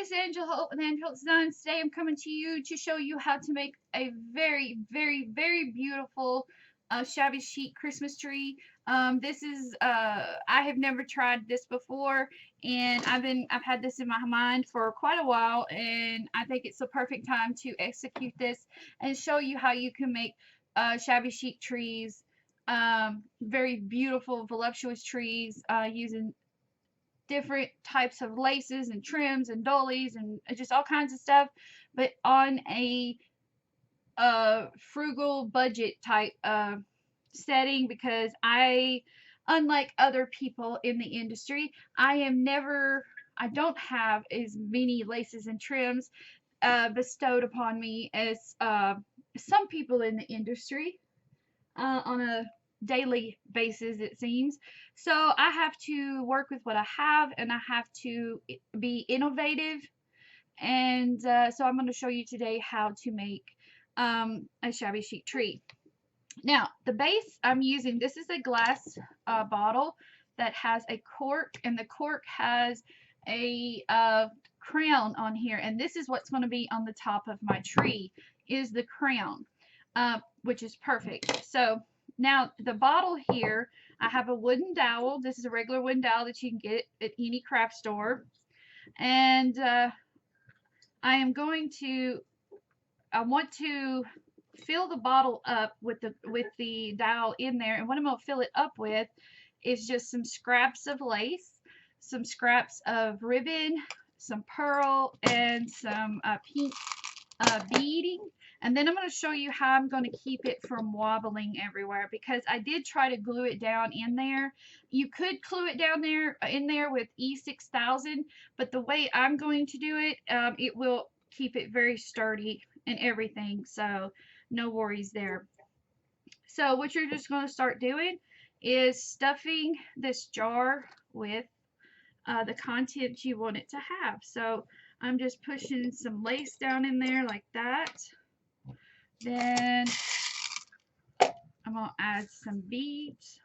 guys, Angela with Angela Designs. Today I'm coming to you to show you how to make a very, very, very beautiful shabby chic Christmas tree. This is I have never tried this before, and I've had this in my mind for quite a while, and I think it's the perfect time to execute this and show you how you can make shabby chic trees, very beautiful, voluptuous trees using different types of laces and trims and dollies and just all kinds of stuff, but on a frugal budget type setting, because unlike other people in the industry, I don't have as many laces and trims bestowed upon me as some people in the industry on a daily basis, it seems. So I have to work with what I have, and I have to be innovative. And so I'm going to show you today how to make a shabby chic tree. Now, the base I'm using, this is a glass bottle that has a cork, and the cork has a crown on here, and this is what's going to be on the top of my tree, is the crown, which is perfect. So now the bottle here, I have a wooden dowel. This is a regular wooden dowel that you can get at any craft store, and I want to fill the bottle up with the dowel in there, and what I'm going to fill it up with is just some scraps of lace, some scraps of ribbon, some pearl, and some pink beading. And then I'm going to show you how I'm going to keep it from wobbling everywhere, because I did try to glue it down in there. You could glue it down there in there with E6000, but the way I'm going to do it, it will keep it very sturdy and everything, so no worries there. So what you're just going to start doing is stuffing this jar with the contents you want it to have. So I'm just pushing some lace down in there like that. Then I'm going to add some beads,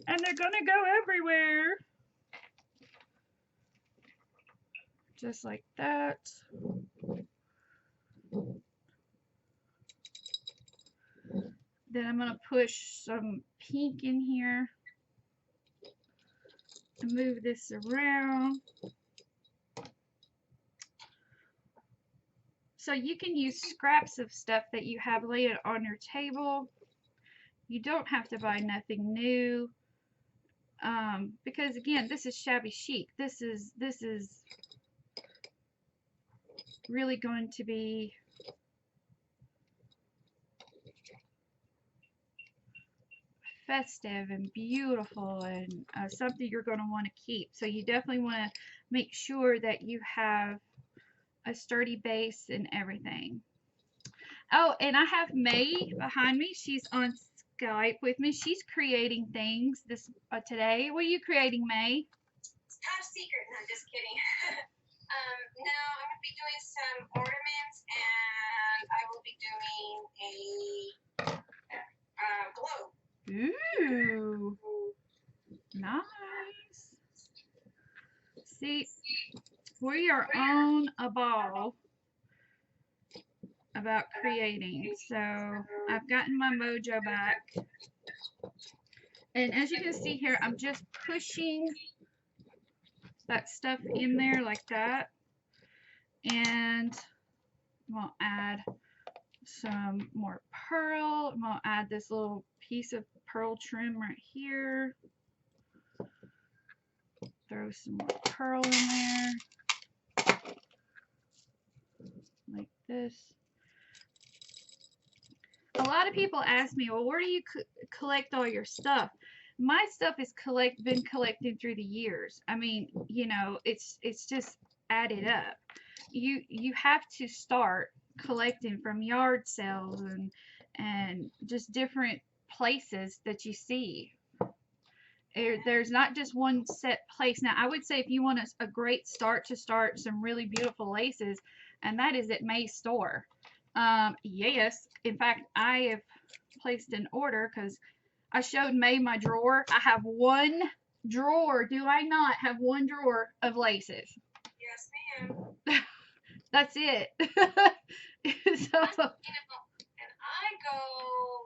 and they're going to go everywhere, just like that. Then I'm going to push some pink in here and move this around. So you can use scraps of stuff that you have laid on your table. You don't have to buy nothing new, because again, this is shabby chic. This is really going to be festive and beautiful, and something you're going to want to keep. So you definitely want to make sure that you have a sturdy base and everything. Oh, and I have May behind me. She's on Skype with me. She's creating things today. What are you creating, May? It's top secret. No, I'm just kidding. No, I'm going to be doing some ornaments, and I will be doing a globe. Ooh, nice. See, we are on a ball about creating. So I've gotten my mojo back, and as you can see here, I'm just pushing that stuff in there like that, and I'm going to add some more pearl. I'm going to add this little piece of pearl trim right here. Throw some more pearl in there like this. A lot of people ask me, well, where do you collect all your stuff? My stuff is been collected through the years. I mean, you know, it's just added up. You have to start collecting from yard sales and just different places that you see. There's not just one set place. Now, I would say if you want a great start to start some really beautiful laces, and that is at May's store. Yes, in fact, I have placed an order because I showed May my drawer. I have one drawer do I not have one drawer of laces? Yes, ma'am. That's it. So And I go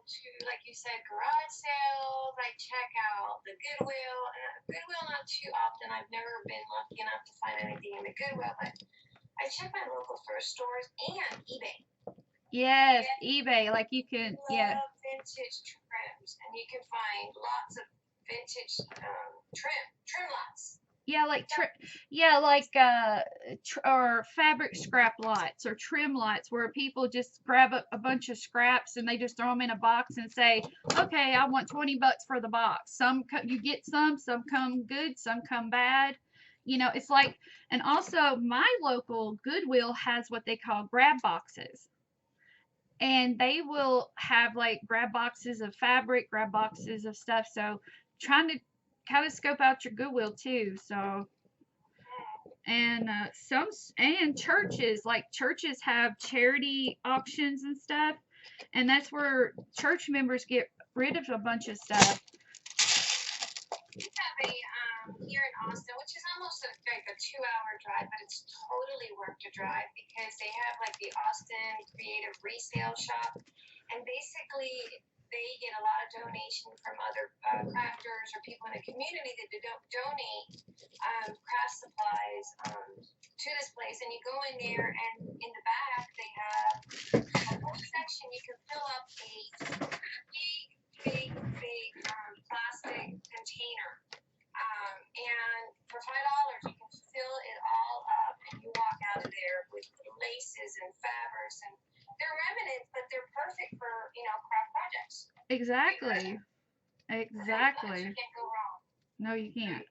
to, like you said, garage sales. I check out the Goodwill. Goodwill not too often. I've never been lucky enough to find anything in the Goodwill, but I check my local thrift stores and eBay. yes, eBay, like you can, yeah. Love vintage trims, and you can find lots of vintage trim lots. Yeah, like or fabric scrap lots or trim lots where people just grab a bunch of scraps and they just throw them in a box and say, okay, I want $20 for the box. You get some come good, some come bad. You know, it's like, and also my local Goodwill has what they call grab boxes. And they will have like grab boxes of fabric, grab boxes of stuff. So trying to kind of scope out your Goodwill too. So and churches have charity auctions and stuff, and that's where church members get rid of a bunch of stuff. We have a here in Austin, which is almost like a 2-hour drive, but it's totally worth the drive because they have like the Austin Creative Resale Shop, and basically they get a lot of donation from other crafters or people in the community that donate craft supplies to this place. And you go in there, and in the back they have a whole section you can fill up a big plastic container. And for $5 you can fill it all up, and you walk out of there with laces and fabrics, and they're remnants, but they're perfect for craft projects. Exactly. You can't go wrong. No, you can't.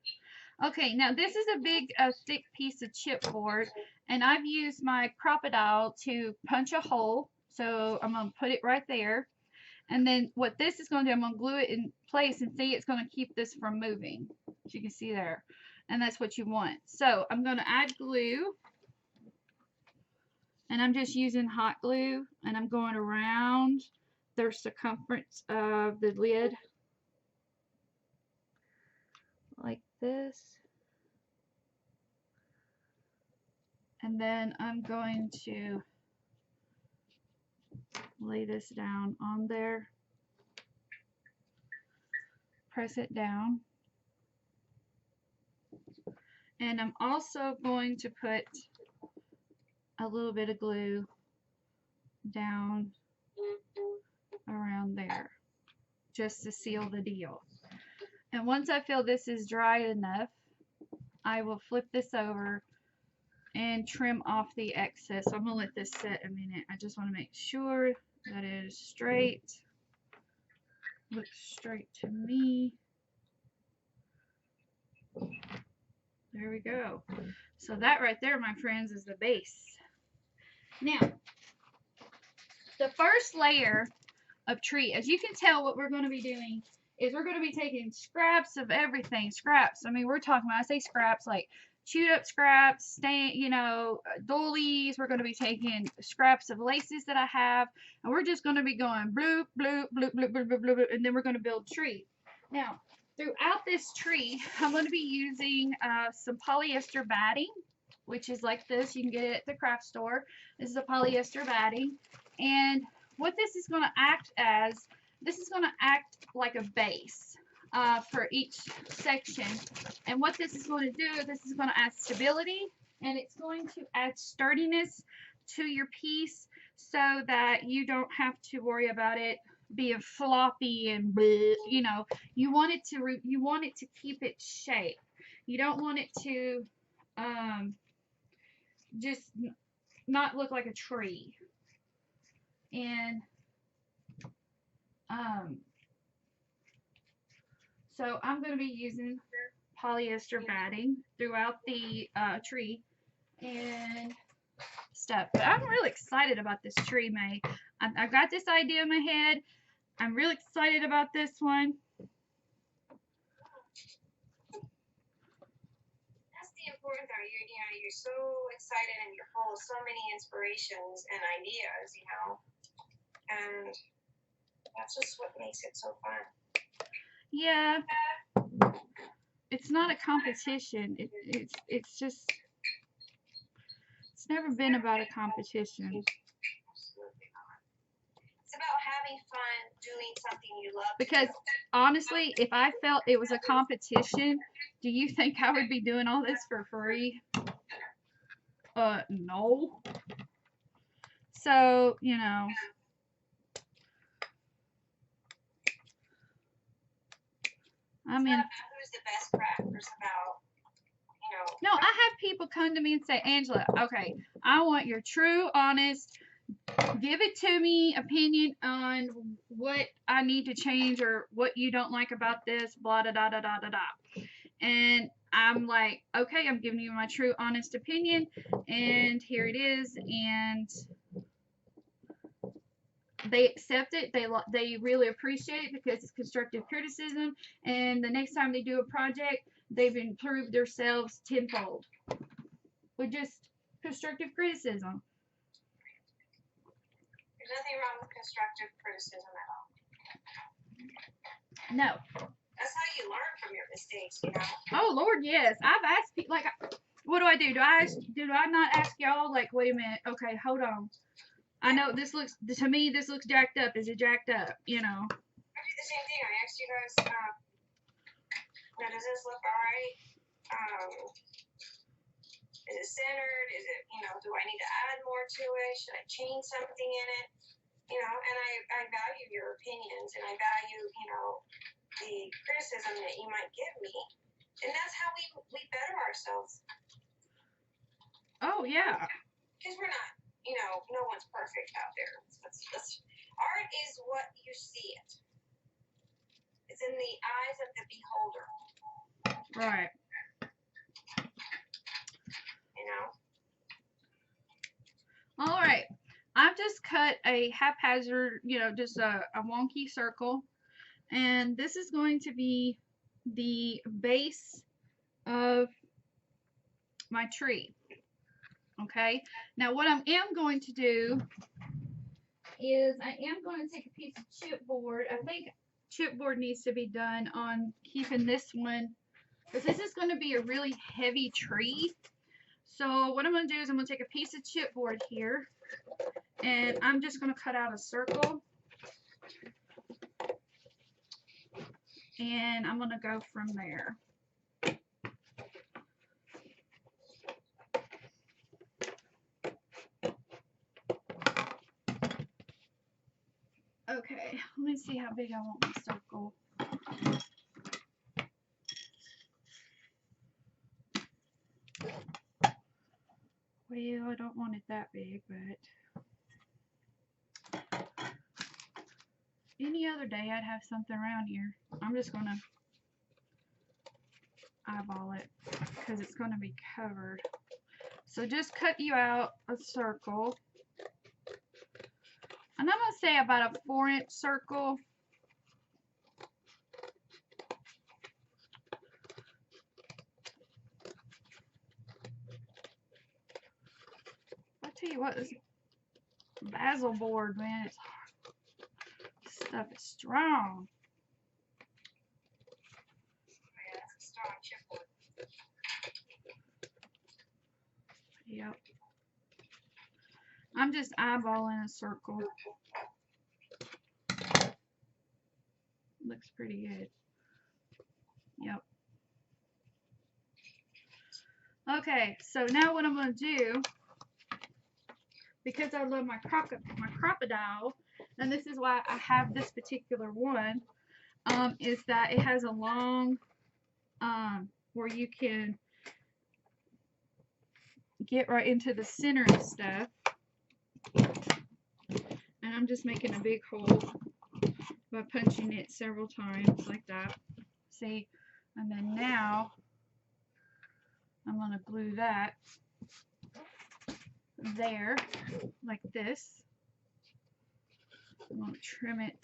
Okay, now this is a big, thick piece of chipboard, and I've used my crocodile to punch a hole. So I'm gonna put it right there, and then what this is gonna do, I'm gonna glue it in place, and see, it's gonna keep this from moving. As you can see there, and that's what you want. So I'm gonna add glue, and I'm just using hot glue, and I'm going around the circumference of the lid like this. And then I'm going to lay this down on there, press it down, and I'm also going to put a little bit of glue down around there just to seal the deal. And once I feel this is dry enough, I will flip this over and trim off the excess. So I'm gonna let this set a minute. I just want to make sure that it is straight. Looks straight to me. There we go. So that right there, my friends, is the base. Now, the first layer of tree, as you can tell, what we're going to be doing is we're going to be taking scraps of everything. Scraps. I mean, we're talking about, I say scraps like chewed up scraps, doilies. We're going to be taking scraps of laces that I have, and we're just going to be going bloop, bloop, bloop, bloop, bloop, bloop, bloop, and then we're going to build a tree. Now, throughout this tree, I'm going to be using some polyester batting, which is like this. You can get it at the craft store. This is a polyester batting, and what this is going to act as, this is going to act like a base for each section. And what this is going to do, this is going to add stability, and it's going to add sturdiness to your piece so that you don't have to worry about it being floppy and bleh, you want it to keep its shape. You don't want it to just not look like a tree. And so I'm going to be using polyester batting throughout the tree and stuff. But I'm really excited about this tree, May. I've got this idea in my head. I'm really excited about this one. That's the important part. You're so excited, and you're full of so many inspirations and ideas, and that's just what makes it so fun. Yeah. it's not a competition. It's just, it's never been about a competition. Absolutely not. It's about having fun doing something you love to Because do. honestly, if I felt it was a competition, do you think I would be doing all this for free? No. So, you know, I It's mean, not about who's the best crafter. It's about, you know. no, I have people come to me and say, Angela, okay, I want your true, honest, give it to me opinion on what I need to change or what you don't like about this, blah, da, da, da, da, da, da. And I'm like, okay, I'm giving you my true, honest opinion, and here it is. And they accept it. They really appreciate it because it's constructive criticism. And the next time they do a project, they've improved themselves tenfold with just constructive criticism. There's nothing wrong with constructive criticism at all. No. That's how you learn from your mistakes, you know. Oh Lord, yes. I've asked people, like, what do I do? Do I not ask y'all, like, wait a minute, okay, hold on. I know this looks, to me, this looks jacked up. Is it jacked up? You know. I do the same thing. I asked you guys, now does this look alright? Is it centered? Is it, you know, do I need to add more to it? Should I change something in it? You know, and I value your opinions, and I value, you know, the criticism that you might give me. And that's how we better ourselves. Oh, yeah. Because we're not, you know, no one's perfect out there. Art is what you see it. It's in the eyes of the beholder. Right. You know? All right. I've just cut a haphazard, you know, just a wonky circle. And this is going to be the base of my tree. Okay. Now what I am going to do is I am going to take a piece of chipboard. I think chipboard needs to be done on keeping this one, because this is going to be a really heavy tree. So what I'm going to do is I'm going to take a piece of chipboard here, and I'm just going to cut out a circle, and I'm going to go from there. Okay, let me see how big I want my circle. Well, I don't want it that big, but any other day I'd have something around here. I'm just going to eyeball it because it's going to be covered. So just cut you out a circle. And I'm going to say about a 4-inch circle. I tell you what, this basil board, man, it's hard. This stuff is strong. Yeah, that's a strong chipboard. Yep. I'm just eyeballing a circle. Looks pretty good. Yep. Okay, so now what I'm going to do, because I love my crocodile, and this is why I have this particular one, is that it has a long, where you can get right into the center of stuff. And I'm just making a big hole by punching it several times like that. See? And then now I'm going to glue that there like this. I'm going to trim it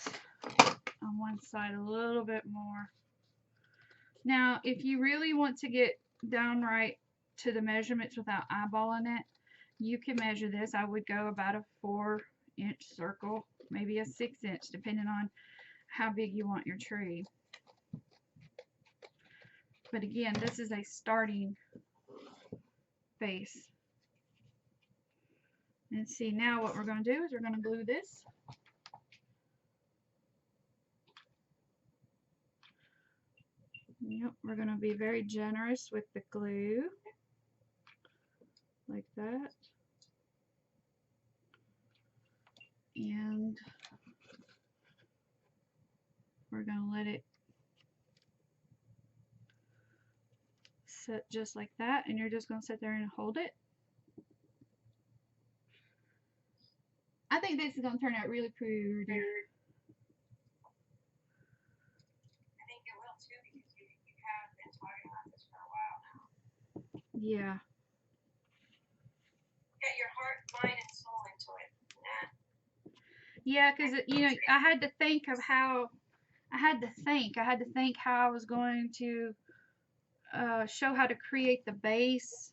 on one side a little bit more. Now, if you really want to get down right to the measurements without eyeballing it, you can measure this. I would go about a 4-inch circle, maybe a 6-inch, depending on how big you want your tree. But again, this is a starting base. And see, now what we're going to do is we're going to glue this. Yep, we're going to be very generous with the glue. Like that. And we're going to let it sit just like that. And you're just going to sit there and hold it. I think this is going to turn out really pretty. I think it will too, because you have been talking about this for a while now. Yeah. Get your heart, mind, and soul into it. Yeah, because you know, I had to think how I was going to show how to create the base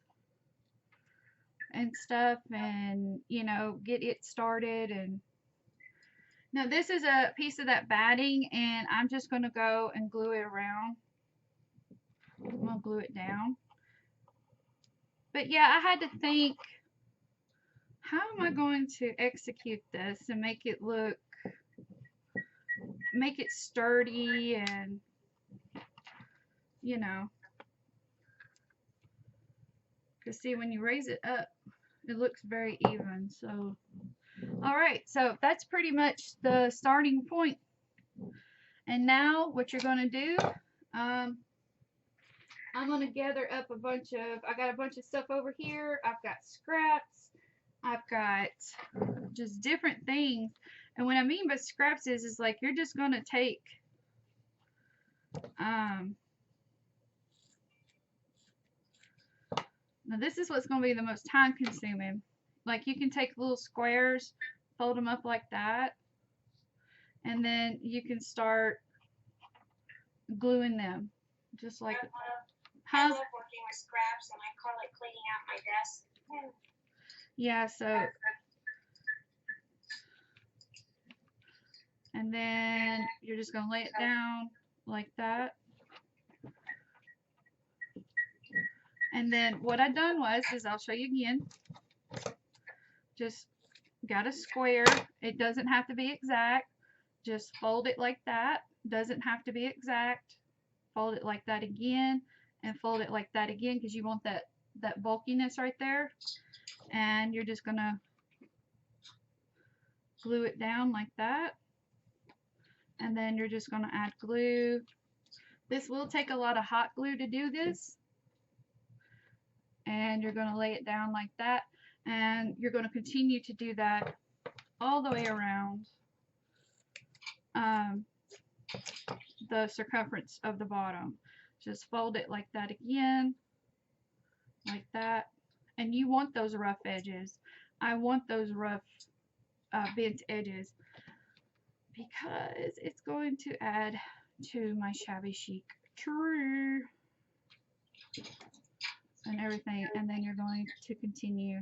and stuff, and you know, get it started. And now this is a piece of that batting, and I'm just going to go and glue it around. I'm going to glue it down. But yeah, I had to think, how am I going to execute this and make it sturdy, and you know, because see, when you raise it up, it looks very even. So alright, so that's pretty much the starting point. And now what you're going to do, I'm going to gather up I got a bunch of stuff over here. I've got scraps. I've got just different things. And what I mean by scraps is like you're just going to take, now this is what's going to be the most time consuming. Like you can take little squares, fold them up like that, and then you can start gluing them, just like. I love working with scraps, and I call it cleaning out my desk. Yeah, so. And then you're just going to lay it down like that. And then what I done is I'll show you again. Just got a square. It doesn't have to be exact. Just fold it like that. Doesn't have to be exact. Fold it like that again, and fold it like that again, because you want that bulkiness right there. And you're just going to glue it down like that. And then you're just going to add glue. This will take a lot of hot glue to do this. And you're going to lay it down like that. And you're going to continue to do that all the way around the circumference of the bottom. Just fold it like that again, like that. And you want those rough edges. I want those rough bent edges, because it's going to add to my shabby chic tree and everything. And then you're going to continue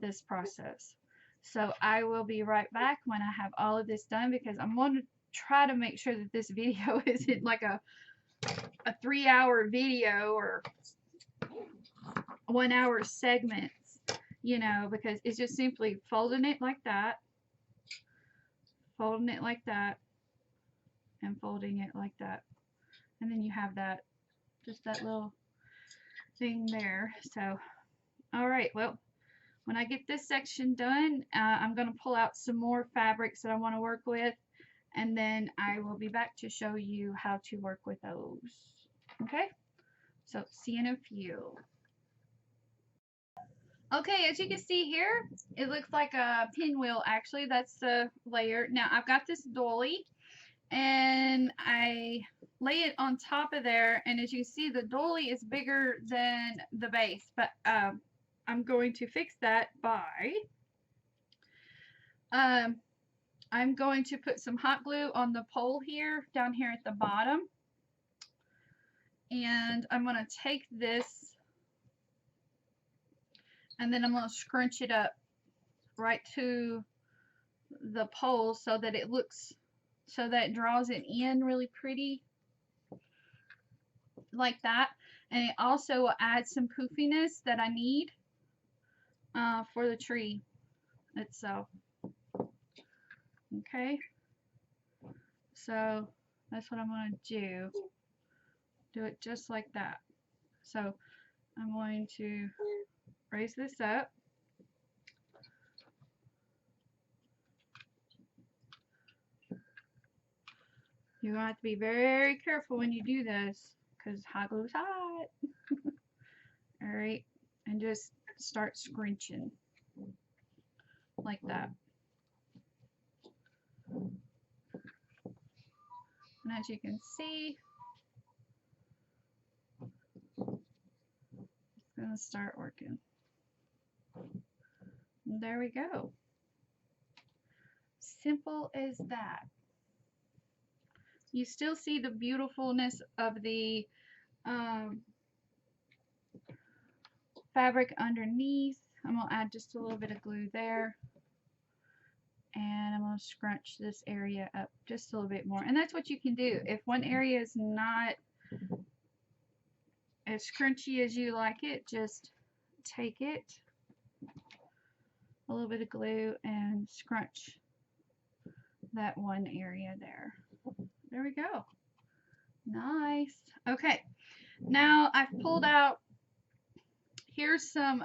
this process. So I will be right back when I have all of this done, because I'm going to try to make sure that this video isn't like a 3-hour video or 1-hour segments, you know, because it's just simply folding it like that, folding it like that, and folding it like that. And then you have that, just that little thing there. So, alright, well, when I get this section done, I'm going to pull out some more fabrics that I want to work with, and then I will be back to show you how to work with those. Okay? So, see you in a few. Okay, as you can see here, it looks like a pinwheel actually. That's the layer. Now, I've got this dolly, and I lay it on top of there, and as you can see, the dolly is bigger than the base, but I'm going to fix that by I'm going to put some hot glue on the pole here, down here at the bottom, and I'm going to take this, and then I'm going to scrunch it up right to the pole so that it draws it in really pretty. like that. And it also will add some poofiness that I need for the tree itself. Okay, so that's what I'm going to do. Do it just like that. So I'm going to raise this up. You're going to have to be very careful when you do this because hot glue is hot. Alright, and just start scrunching like that. And as you can see, it's going to start working. And there we go. Simple as that. You still see the beautifulness of the fabric underneath. I'm going to add just a little bit of glue there. And I'm going to scrunch this area up just a little bit more. And that's what you can do. If one area is not as scrunchy as you like it, just take it, a little bit of glue, and scrunch that one area there. There we go. Nice. Okay, now I've pulled out, here's some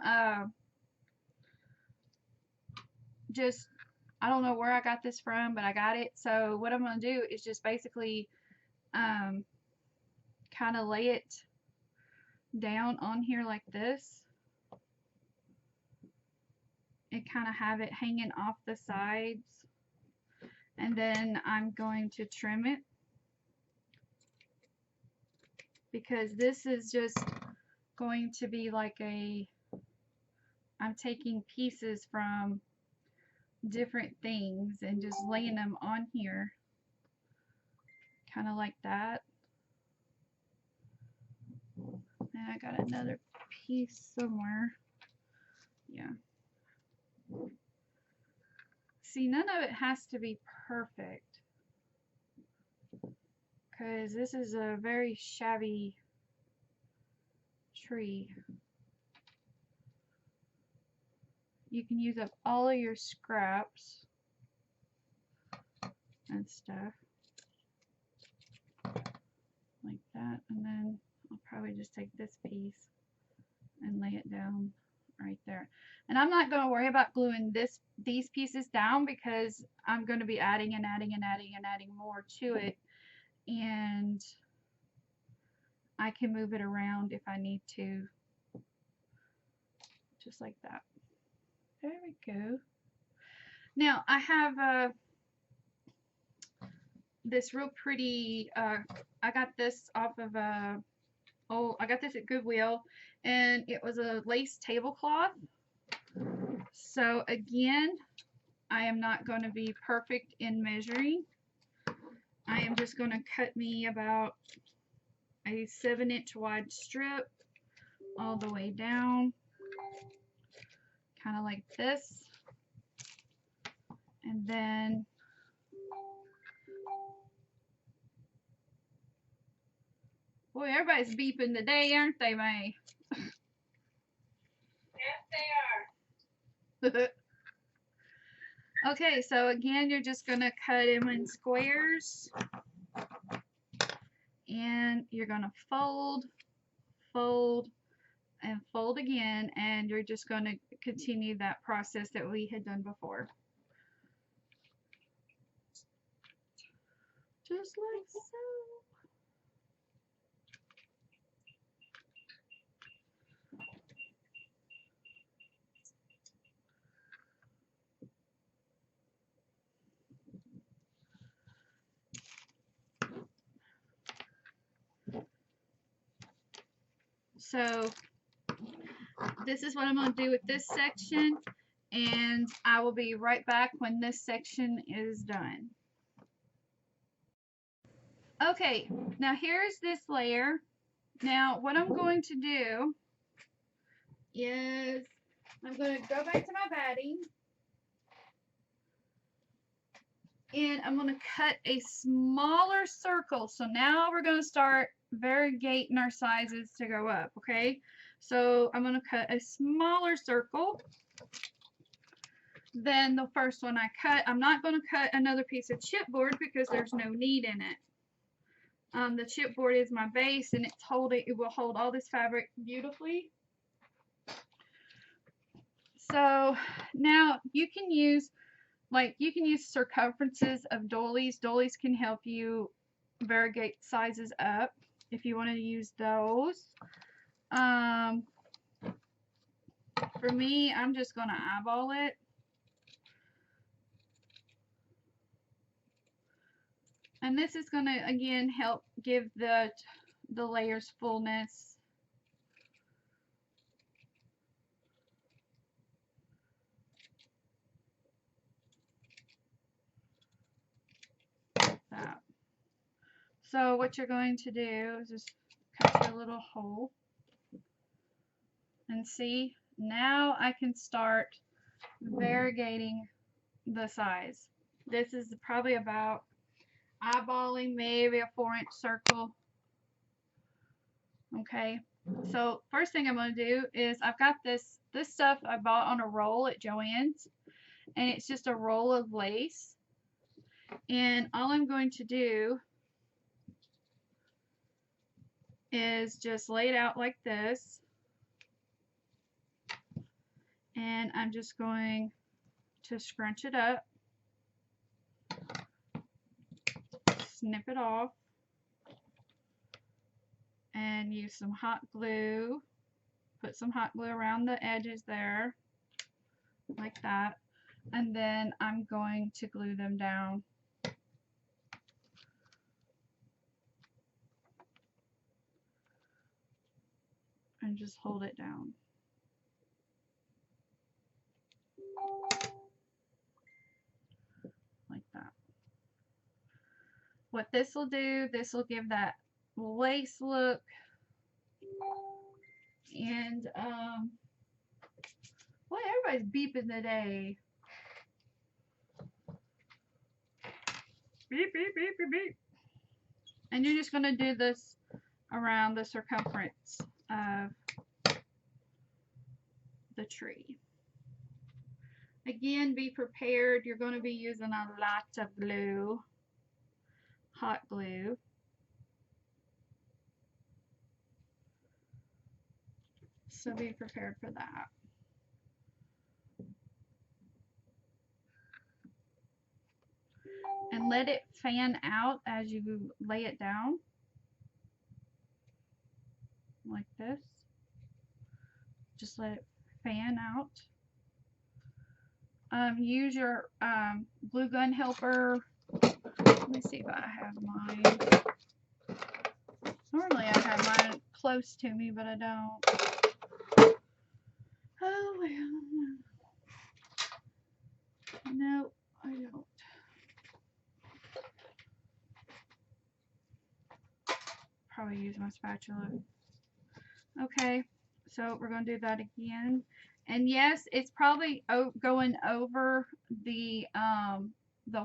just, I don't know where I got this from, but I got it. So what I'm going to do is just basically kind of lay it down on here like this and kind of have it hanging off the sides, and then I'm going to trim it because this is just going to be like I'm taking pieces from different things and just laying them on here kind of like that. And I got another piece somewhere. Yeah. See, none of it has to be perfect because this is a very shabby tree. You can use up all of your scraps and stuff like that, and then I'll probably just take this piece and lay it down right there. And I'm not going to worry about gluing these pieces down because I'm going to be adding and adding and adding and adding more to it, and I can move it around if I need to, just like that. There we go. Now I have this real pretty, I got this off of I got this at Goodwill, and it was a lace tablecloth. So again, I am not going to be perfect in measuring. I am just going to cut me about a 7-inch wide strip all the way down, kind of like this, and then boy, everybody's beeping today, aren't they, May? Yes, they are. Okay, so again, you're just going to cut them in squares, and you're going to fold, fold, and fold again, and you're just going to continue that process that we had done before. Just like so. So this is what I'm going to do with this section, and I will be right back when this section is done. Okay, now here's this layer. Now what I'm going to do is I'm going to go back to my batting, and I'm going to cut a smaller circle. So now we're going to start variegating our sizes to go up, okay? So I'm going to cut a smaller circle than the first one I cut. I'm not going to cut another piece of chipboard because there's no need in it. The chipboard is my base, and it will hold all this fabric beautifully. So now you can use circumferences of doilies. Doilies can help you variegate sizes up if you want to use those. For me, I'm just going to eyeball it. And this is going to, again, help give the layers fullness. Like that. So what you're going to do is just cut your little hole. And see, now I can start variegating the size. This is probably about eyeballing maybe a 4-inch circle. Okay, so first thing I'm going to do is I've got this stuff I bought on a roll at Joann's, and it's just a roll of lace. And all I'm going to do is just lay it out like this. And I'm just going to scrunch it up, snip it off, and use some hot glue. Put some hot glue around the edges there, like that. And then I'm going to glue them down. And just hold it down. Like that. What this will do, this will give that lace look. And boy, everybody's beeping today. Beep, beep, beep, beep, beep. And you're just going to do this around the circumference of the tree. Again, be prepared. You're going to be using a lot of glue, hot glue. So be prepared for that. And let it fan out as you lay it down. Like this. Just let it fan out. Use your glue gun helper. Let me see if I have mine. Normally I have mine close to me, but I don't. Oh well. No, I don't. Probably use my spatula. Okay, so we're going to do that again. And yes, it's probably going over the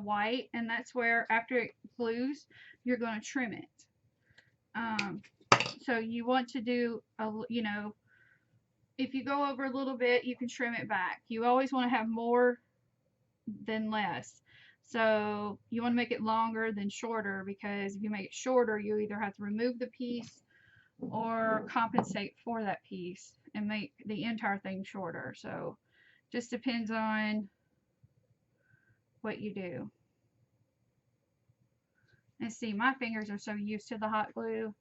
white, and that's where after it glues, you're going to trim it. So you want to do if you go over a little bit, you can trim it back. You always want to have more than less. So you want to make it longer than shorter, because if you make it shorter, you either have to remove the piece or compensate for that piece and make the entire thing shorter. So just depends on what you do. And see, my fingers are so used to the hot glue.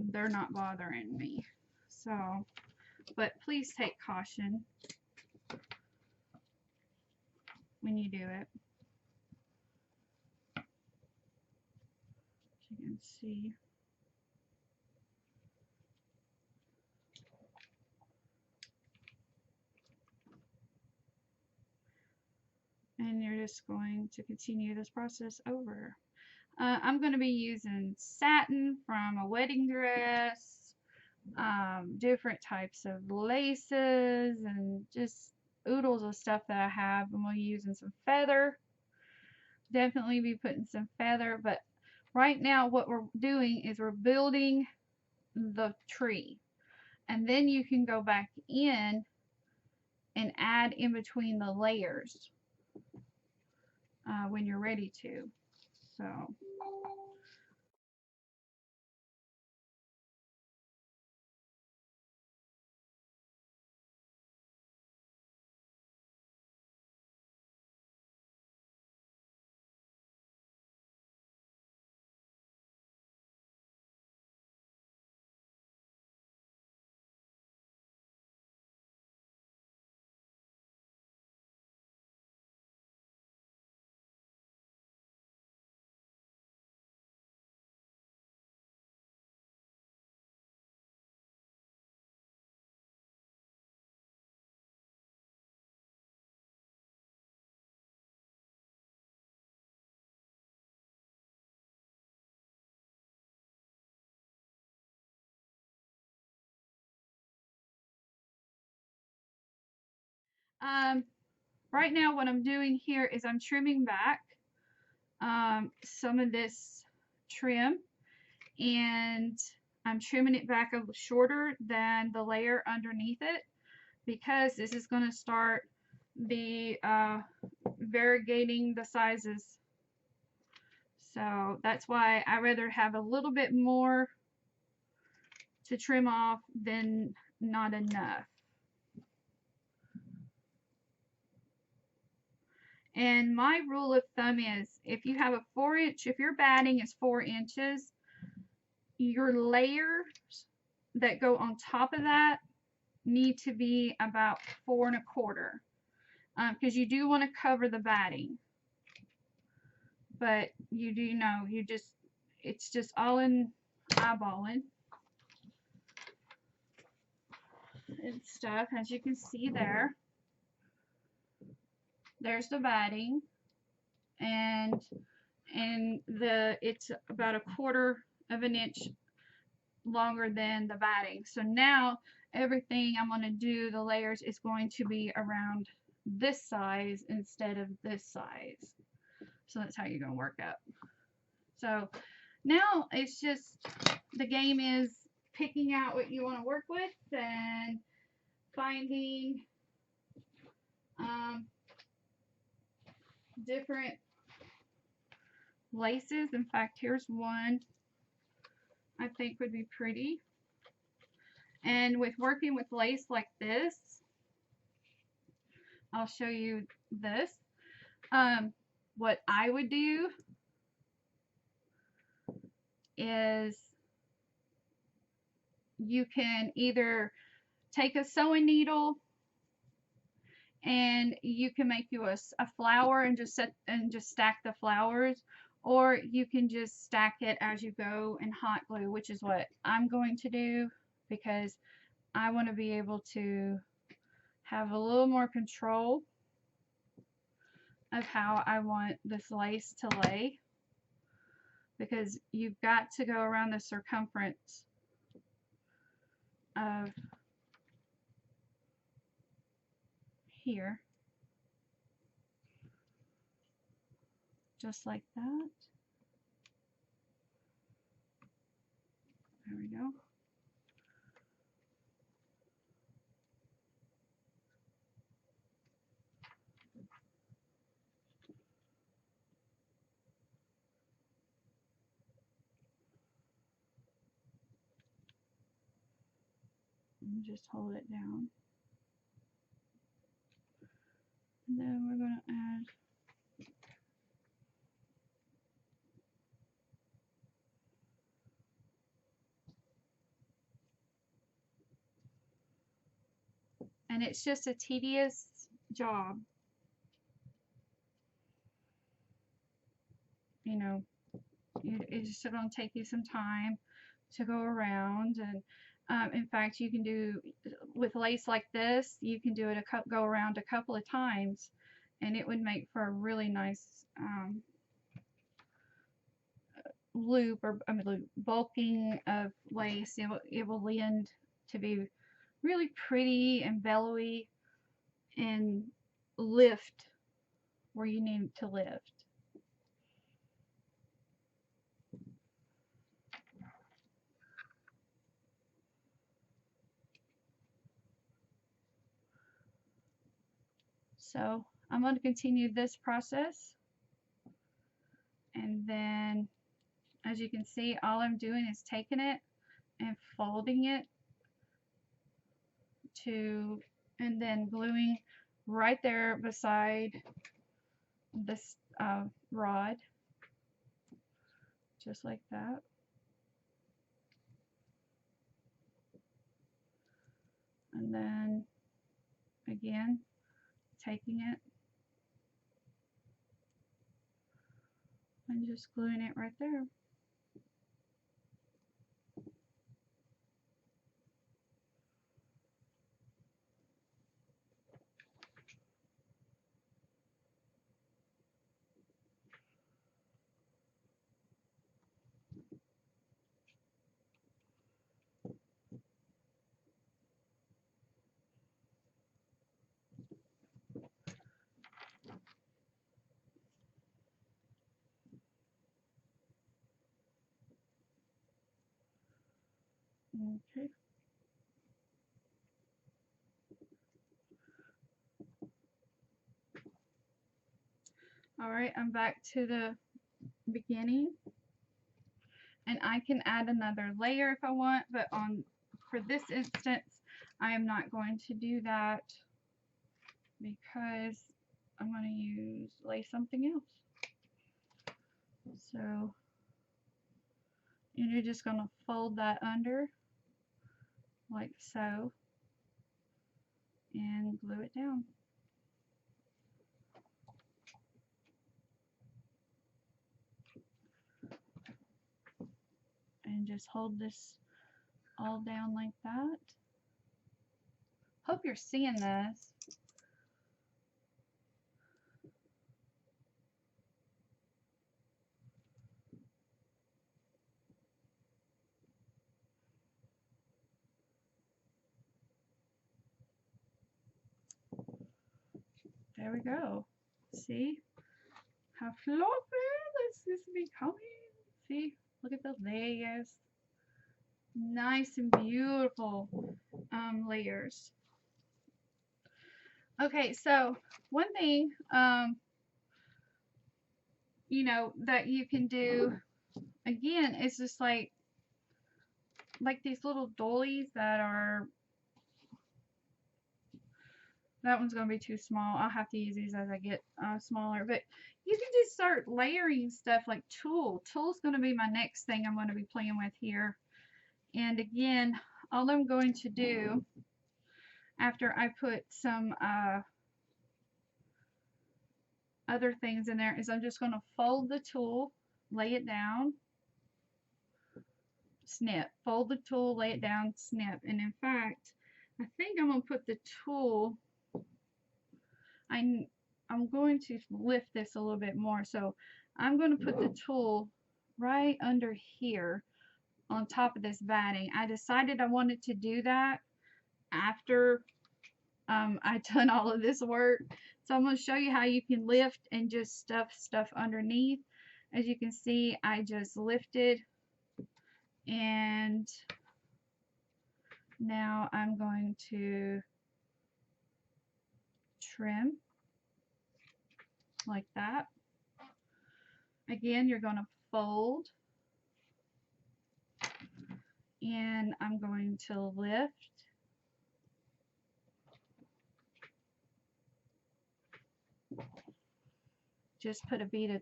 They're not bothering me. So, but please take caution when you do it. As you can see. And you're just going to continue this process over. I'm going to be using satin from a wedding dress, different types of laces, and just oodles of stuff that I have. I'm going to be using some feather. definitely be putting some feather, but right now what we're doing is we're building the tree. And then you can go back in and add in between the layers when you're ready to. So um, right now what I'm doing here is I'm trimming back some of this trim, and I'm trimming it back a little shorter than the layer underneath it because this is going to start the variegating the sizes. So that's why I rather have a little bit more to trim off than not enough. And my rule of thumb is if you have a 4-inch, if your batting is 4 inches, your layers that go on top of that need to be about 4 1/4, because you do want to cover the batting. But you do know, it's just all in eyeballing and stuff. As you can see there, there's the batting, and it's about 1/4 inch longer than the batting. So now everything I'm going to do, the layers, is going to be around this size instead of this size. So that's how you're going to work up. So now it's just, the game is picking out what you want to work with and finding different laces. In fact, here's one I think would be pretty. And with working with lace like this, I'll show you this. What I would do is you can either take a sewing needle and you can make you a flower and just stack the flowers, or you can just stack it as you go in hot glue, which is what I'm going to do because I want to be able to have a little more control of how I want this lace to lay, because you've got to go around the circumference of here, just like that. There we go. And just hold it down. And then we're going to add and it's just a tedious job. You know, it's just going to take you some time to go around. And in fact, you can do, with lace like this, you can do it go around a couple of times, and it would make for a really nice loop, or bulking of lace. It will lend to be really pretty and bellowy and lift where you need to lift. So I'm going to continue this process, and then as you can see, all I'm doing is taking it and folding it to, and then gluing right there beside this rod, just like that. And then again, taking it and just gluing it right there. Okay. Alright, I'm back to the beginning, and I can add another layer if I want, but for this instance I am not going to do that because I'm going to lay something else. So you're just going to fold that under like so and glue it down. And just hold this all down like that. Hope you're seeing this. There we go. See how fluffy this is becoming? See, look at the layers. Nice and beautiful layers. Okay, so one thing you know that you can do again is just like these little dollies that are, that one's going to be too small. I'll have to use these as I get smaller, but you can just start layering stuff like tulle. Tulle's going to be my next thing I'm going to be playing with here. And again, all I'm going to do after I put some other things in there is I'm just going to fold the tulle, lay it down, snip, fold the tulle, lay it down, snip. And in fact, I think I'm going to put the tulle, I'm going to lift this a little bit more, so I'm going to put the tulle right under here on top of this batting. I decided I wanted to do that after I'd done all of this work, so I'm going to show you how you can lift and just stuff stuff underneath. As you can see, I just lifted, and now I'm going to trim like that. Again, you're going to fold, and I'm going to lift, just put a bead of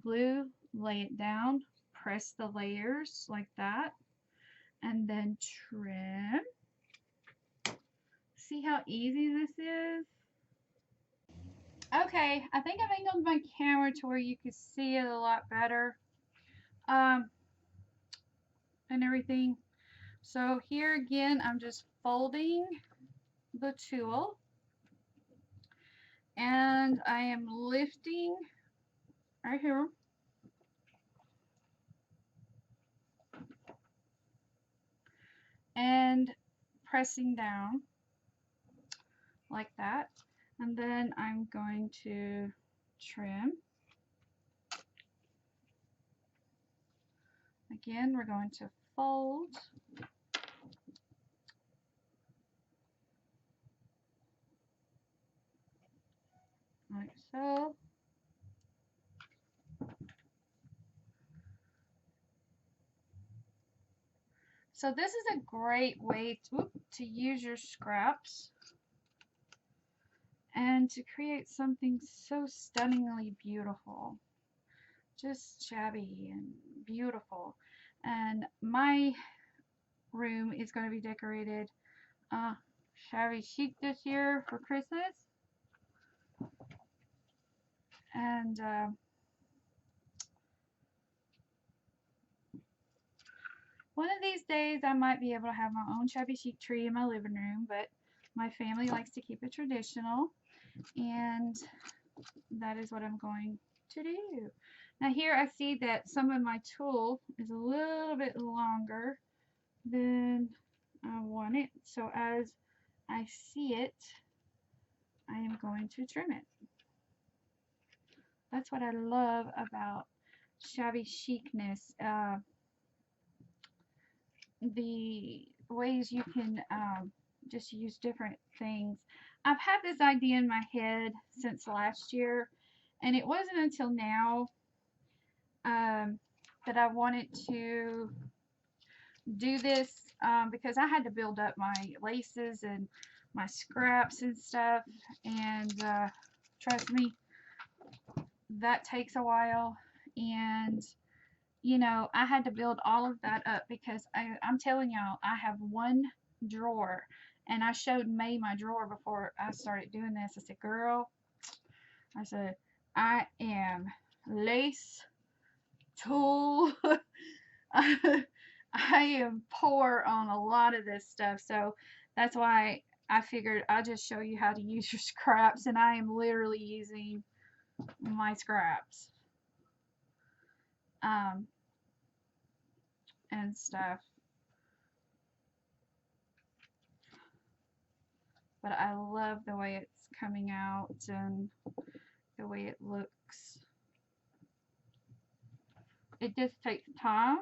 glue, lay it down, press the layers like that, and then trim. See how easy this is? Okay, I think I've angled my camera to where you can see it a lot better and everything. So here again, I'm just folding the tulle, and I am lifting right here, and pressing down like that, and then I'm going to trim. Again, we're going to fold, like so. So this is a great way to use your scraps and to create something so stunningly beautiful. Just shabby and beautiful. And my room is going to be decorated shabby chic this year for Christmas. And one of these days I might be able to have my own shabby chic tree in my living room, but my family likes to keep it traditional, and that is what I'm going to do. Now here I see that some of my tool is a little bit longer than I want it, so as I see it, I am going to trim it. That's what I love about shabby chicness. The ways you can just use different things. I've had this idea in my head since last year, and it wasn't until now that I wanted to do this because I had to build up my laces and my scraps and stuff, and trust me, that takes a while. And you know, I had to build all of that up because I'm telling y'all, I have one drawer, and I showed May my drawer before I started doing this. I said, girl, I said, I am lace, tool, I am poor on a lot of this stuff, so that's why I figured I'll just show you how to use your scraps, and I am literally using my scraps and stuff. But I love the way it's coming out and the way it looks. It just takes time.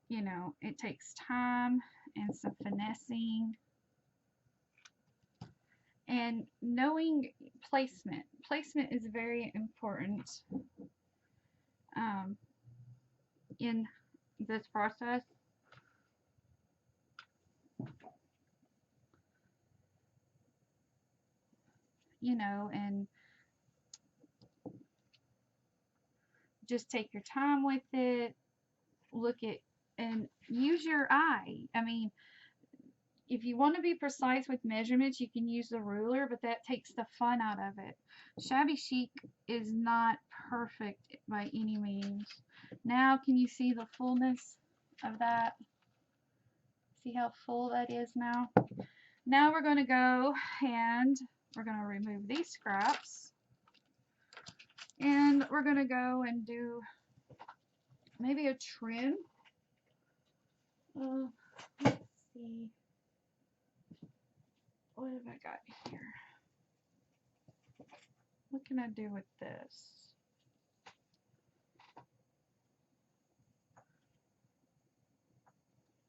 You know, it takes time and some finessing and knowing placement. Placement is very important in this process. You know, and just take your time with it. Look at and use your eye. I mean, if you want to be precise with measurements, you can use the ruler, but that takes the fun out of it. Shabby chic is not perfect by any means. Now, can you see the fullness of that? See how full that is now? Now we're going to go and we're going to remove these scraps. And we're going to go and do maybe a trim. Let's see. What have I got here? What can I do with this?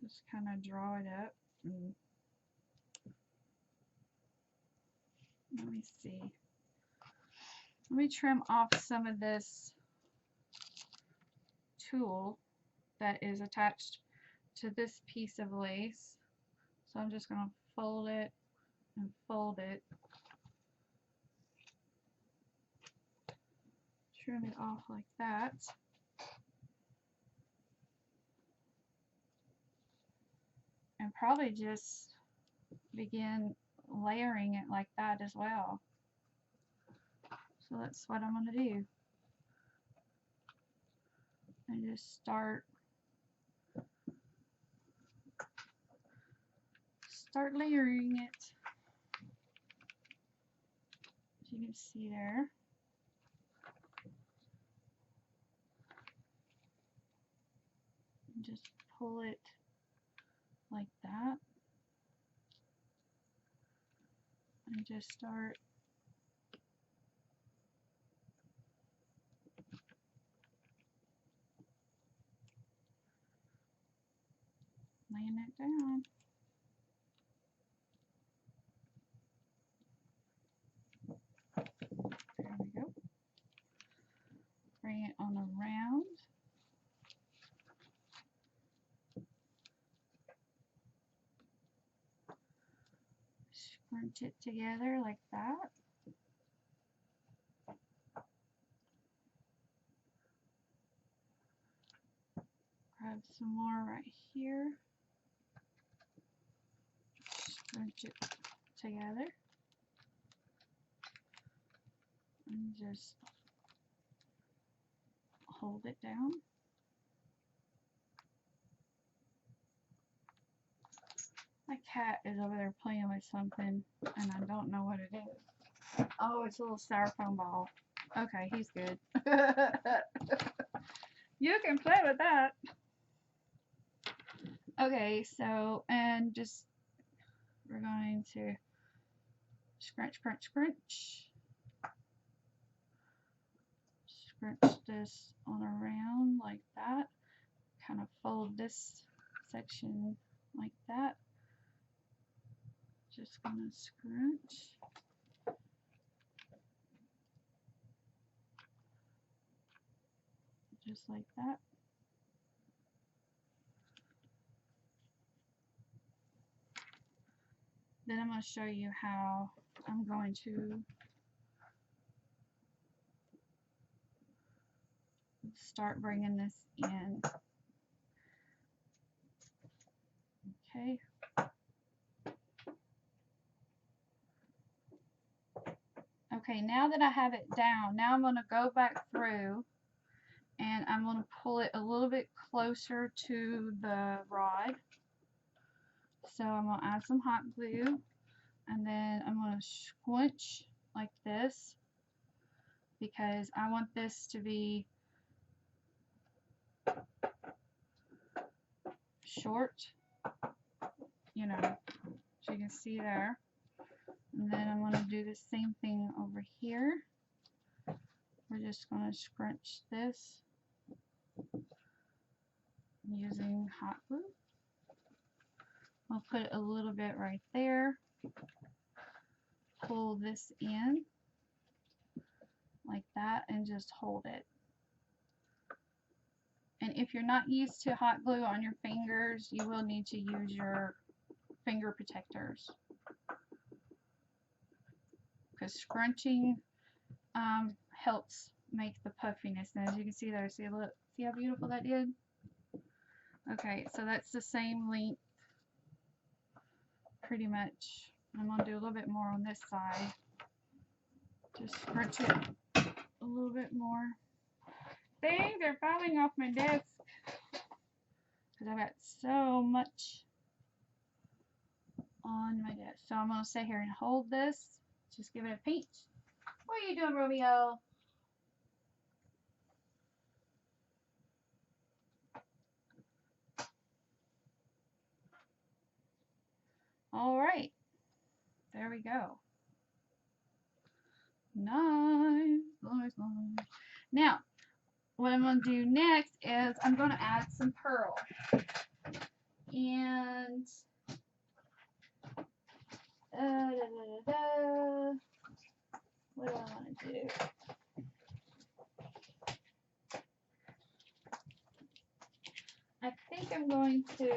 Just kind of draw it up. And let me see. Let me trim off some of this tulle that is attached to this piece of lace. So I'm just going to fold it and fold it. Trim it off like that. And probably just begin layering it like that as well. So that's what I'm going to do. And just start layering it. As you can see there. And just pull it like that. And just start laying it down. bring it on around. Scrunch it together like that. Grab some more right here. Scrunch it together. And just hold it down. My cat is over there playing with something, and I don't know what it is. Oh, it's a little styrofoam ball. Okay, he's good. You can play with that. Okay, so, and just, we're going to scrunch, crunch, crunch. Scrunch this on around like that. Kind of fold this section like that. Just gonna scrunch. Just like that. Then I'm going to show you how I'm going to start bringing this in. Okay. Okay, now that I have it down, now I'm going to go back through and I'm going to pull it a little bit closer to the rod. So I'm going to add some hot glue and then I'm going to squinch like this because I want this to be short, you know, so you can see there. And then I'm going to do the same thing over here. We're just going to scrunch this using hot glue. I'll put a little bit right there. Pull this in like that and just hold it. And if you're not used to hot glue on your fingers, you will need to use your finger protectors. Because scrunching helps make the puffiness. And as you can see there, see, look, see how beautiful that did? Okay, so that's the same length pretty much. I'm going to do a little bit more on this side. Just scrunch it a little bit more. Things are falling off my desk because I've got so much on my desk. So I'm going to sit here and hold this. Just give it a pinch. What are you doing, Romeo? All right. There we go. Nice, nice, nice. Now, what I'm going to do next is I'm going to add some pearl. And what do I want to do? I think I'm going to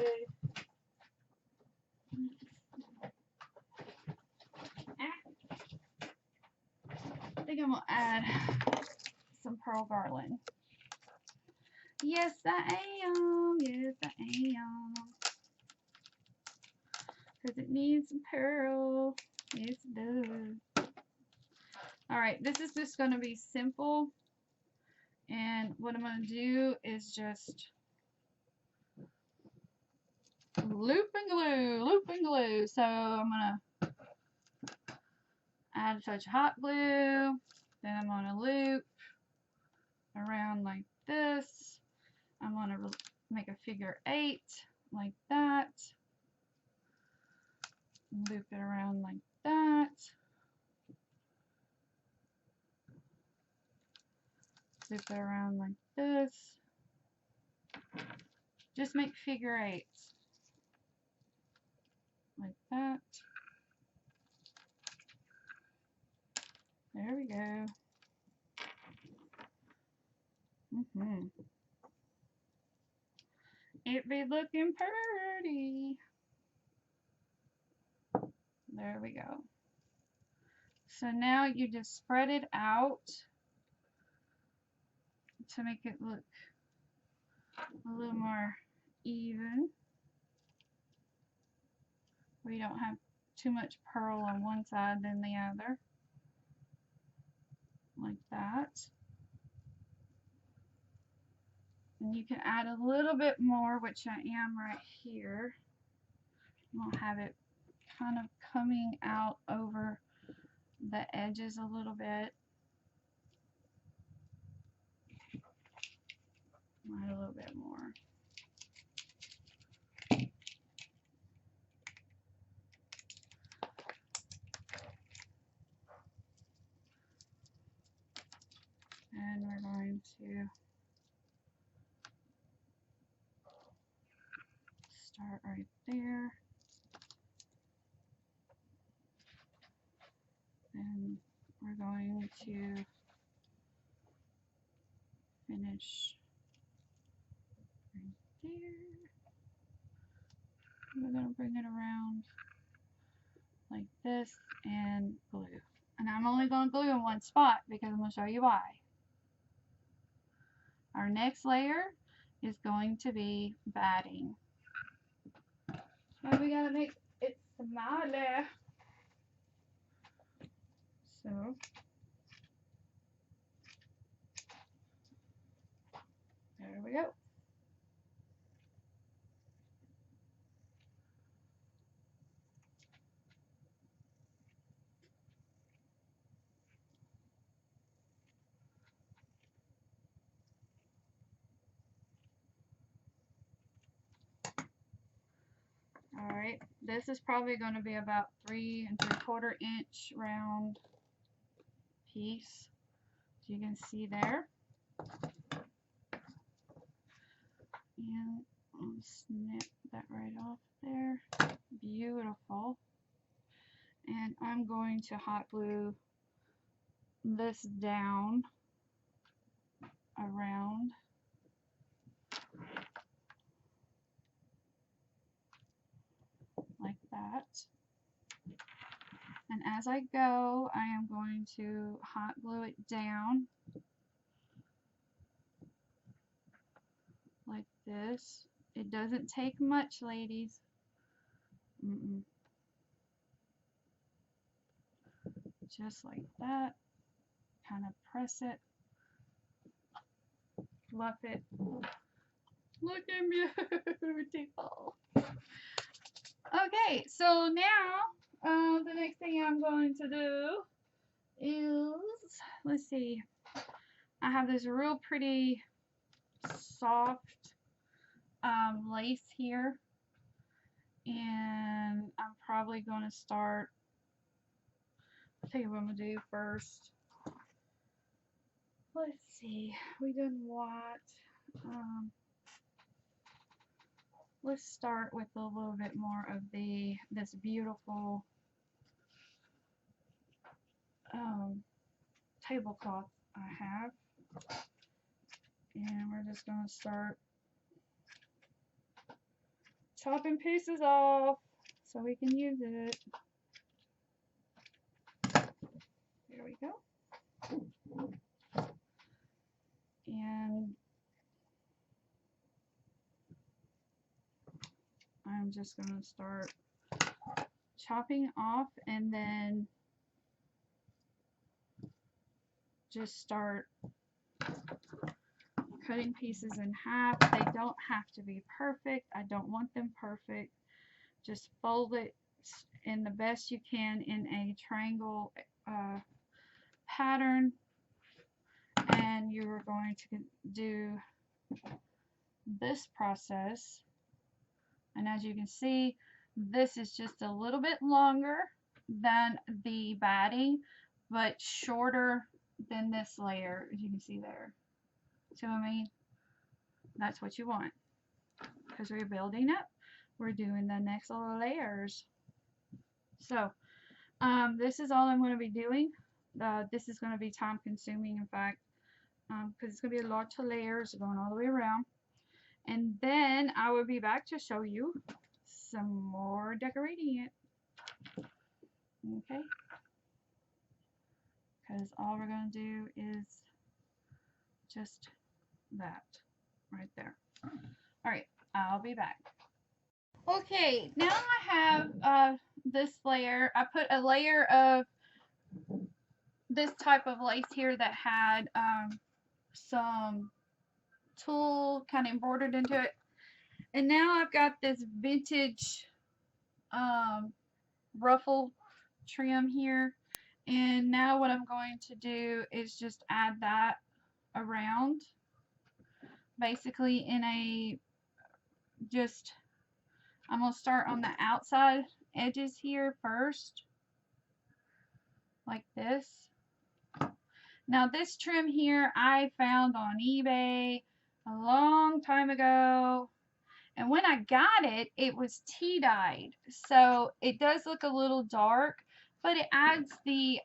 I'm going to add some pearl garland. Yes, I am. Yes, I am. Because it needs some pearl. Yes, it does. Alright, this is just going to be simple. And what I'm going to do is just loop and glue, loop and glue. So I'm going to add a touch of hot glue. Then I'm going to loop around like this. I'm going to make a figure 8 like that. Loop it around like that. Loop it around like this. Just make figure 8s. Like that. There we go. It be looking pretty. There we go. So now you just spread it out to make it look a little more even. We don't have too much pearl on one side than the other. Like that. And you can add a little bit more, which I am right here. I'll have it kind of coming out over the edges a little bit. Add a little bit more. And we're going to start right there. And we're going to finish right there. We're going to bring it around like this and glue. And I'm only going to glue in one spot because I'm going to show you why. Our next layer is going to be batting. So we got to make it smiley. So there we go. Alright, this is probably going to be about 3 3/4 inch round piece. So you can see there. And I'll snip that right off there. Beautiful. And I'm going to hot glue this down around. Like that. And as I go, I am going to hot glue it down like this. It doesn't take much, ladies. Just like that. Kind of press it. Fluff it. Look at beautiful. Okay, so now the next thing I'm going to do is, let's see, I have this real pretty soft lace here, and I'm probably going to start, I'll tell you what I'm going to do first. Let's see, we done what? Let's start with a little bit more of this beautiful tablecloth I have. And we're just going to start chopping pieces off so we can use it. There we go. And I'm just going to start chopping off and then just start cutting pieces in half. They don't have to be perfect. I don't want them perfect. Just fold it in the best you can in a triangle pattern, and you're going to do this process. And as you can see, this is just a little bit longer than the batting, but shorter than this layer, as you can see there. See what I mean? That's what you want, because we're building up. We're doing the next little layers. So this is all I'm going to be doing. This is going to be time consuming. In fact, because it's going to be a lot of layers going all the way around. And then I will be back to show you some more decorating it. Okay? Because all we're going to do is just that right there. Alright, I'll be back. Okay, now I have this layer. I put a layer of this type of lace here that had some tulle kind of embroidered into it. And now I've got this vintage ruffle trim here. And now what I'm going to do is just add that around. Basically in a I'm going to start on the outside edges here first. Like this. Now this trim here I found on eBay a long time ago. And when I got it, it was tea dyed. So it does look a little dark, but it adds the,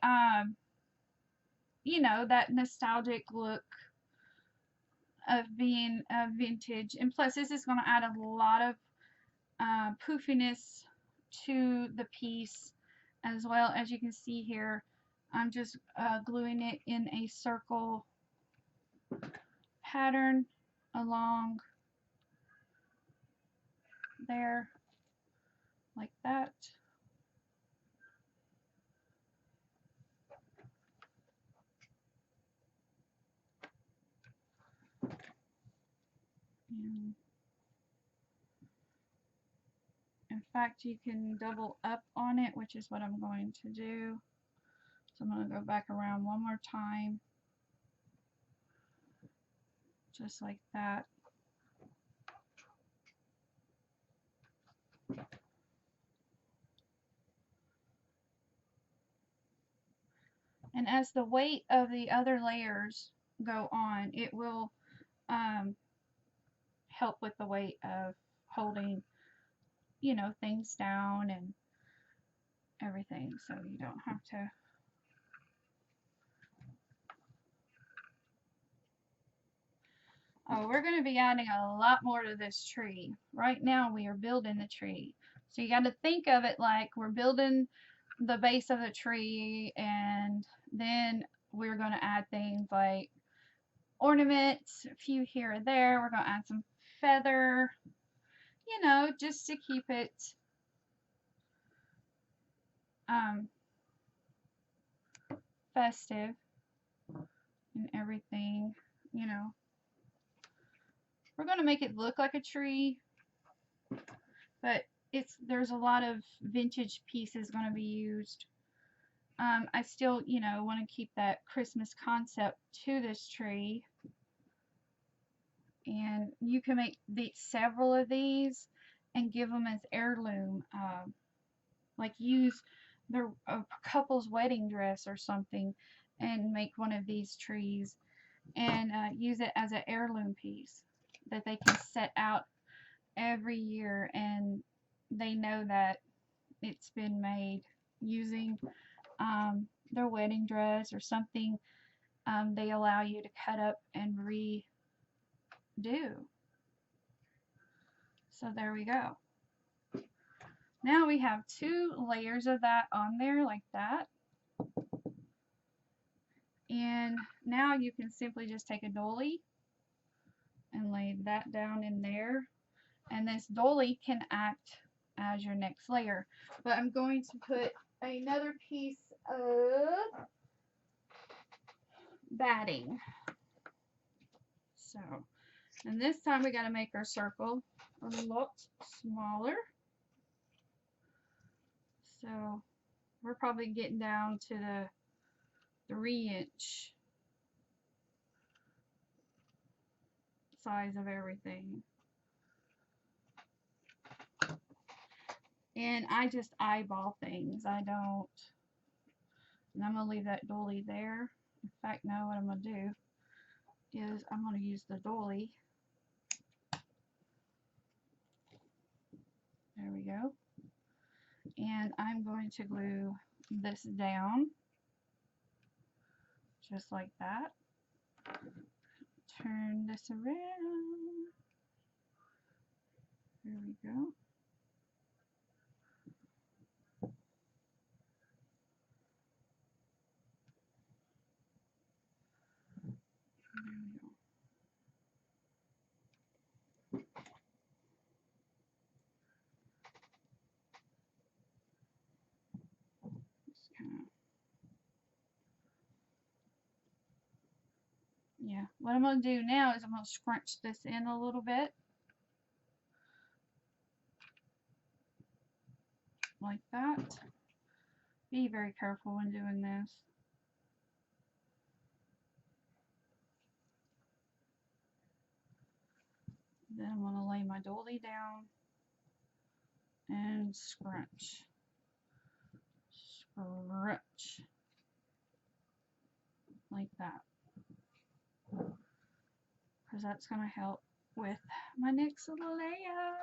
you know, that nostalgic look of being vintage. And plus this is going to add a lot of poofiness to the piece, as well. As you can see here, I'm just gluing it in a circle pattern along there, like that. And in fact, you can double up on it, which is what I'm going to do. So I'm going to go back around one more time, just like that. And as the weight of the other layers go on, it will help with the weight of holding, you know, things down and everything, so you don't have to. Oh, we're going to be adding a lot more to this tree. Right now we are building the tree. So you got to think of it like we're building the base of the tree, and then we're going to add things like ornaments, a few here or there. We're going to add some feather, you know, just to keep it festive and everything, you know. We're going to make it look like a tree, but there's a lot of vintage pieces going to be used. I still, you know, want to keep that Christmas concept to this tree. And you can make several of these and give them as heirloom. Like use a couple's wedding dress or something and make one of these trees and use it as an heirloom piece that they can set out every year, and they know that it's been made using their wedding dress or something. They allow you to cut up and redo. So there we go. Now we have 2 layers of that on there like that. And now you can simply just take a dolly and lay that down in there. And this dolly can act as your next layer. But I'm going to put another piece of batting. So, and this time we got to make our circle a lot smaller. So we're probably getting down to the 3-inch size of everything. And I just eyeball things. I don't. And I'm going to leave that dolly there. In fact, now what I'm going to do is I'm going to use the dolly. There we go. And I'm going to glue this down just like that. this around. There we go. There we go. Just kind of, yeah. What I'm going to do now is I'm going to scrunch this in a little bit. Like that. Be very careful when doing this. Then I'm going to lay my dolly down and scrunch. Scrunch. Like that. Because that's going to help with my next little layer.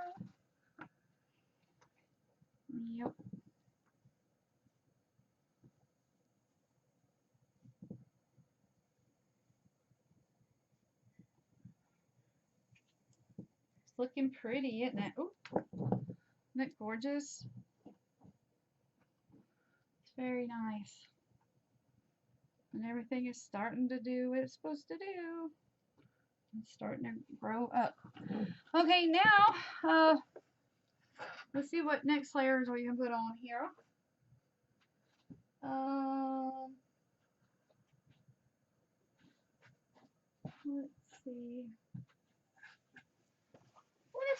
Yep. It's looking pretty, isn't it? Ooh. Isn't it gorgeous? It's very nice. And everything is starting to do what it's supposed to do. It's starting to grow up. Okay, now, let's see what next layers we can put on here. Let's see.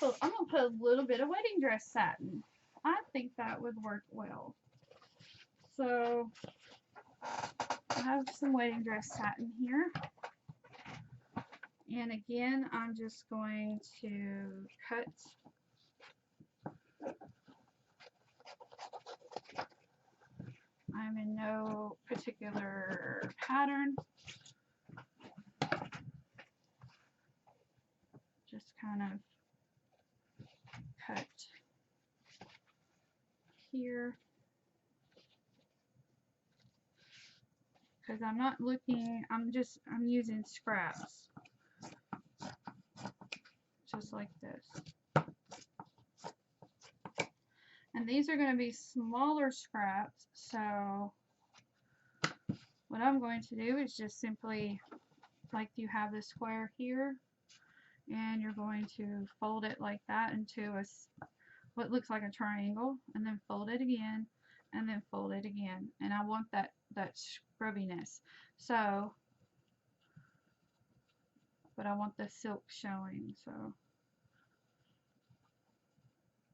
I'm going to put a little bit of wedding dress satin. I think that would work well. So, I have some wedding dress satin here. And again, I'm just going to cut I'm in no particular pattern. Just kind of cut here. Because I'm not looking, I'm using scraps. Just like this. And these are going to be smaller scraps, so what I'm going to do is just simply, like you have the square here, and you're going to fold it like that into what looks like a triangle, and then fold it again, and then fold it again. And I want that scrubbiness. So, but I want the silk showing, so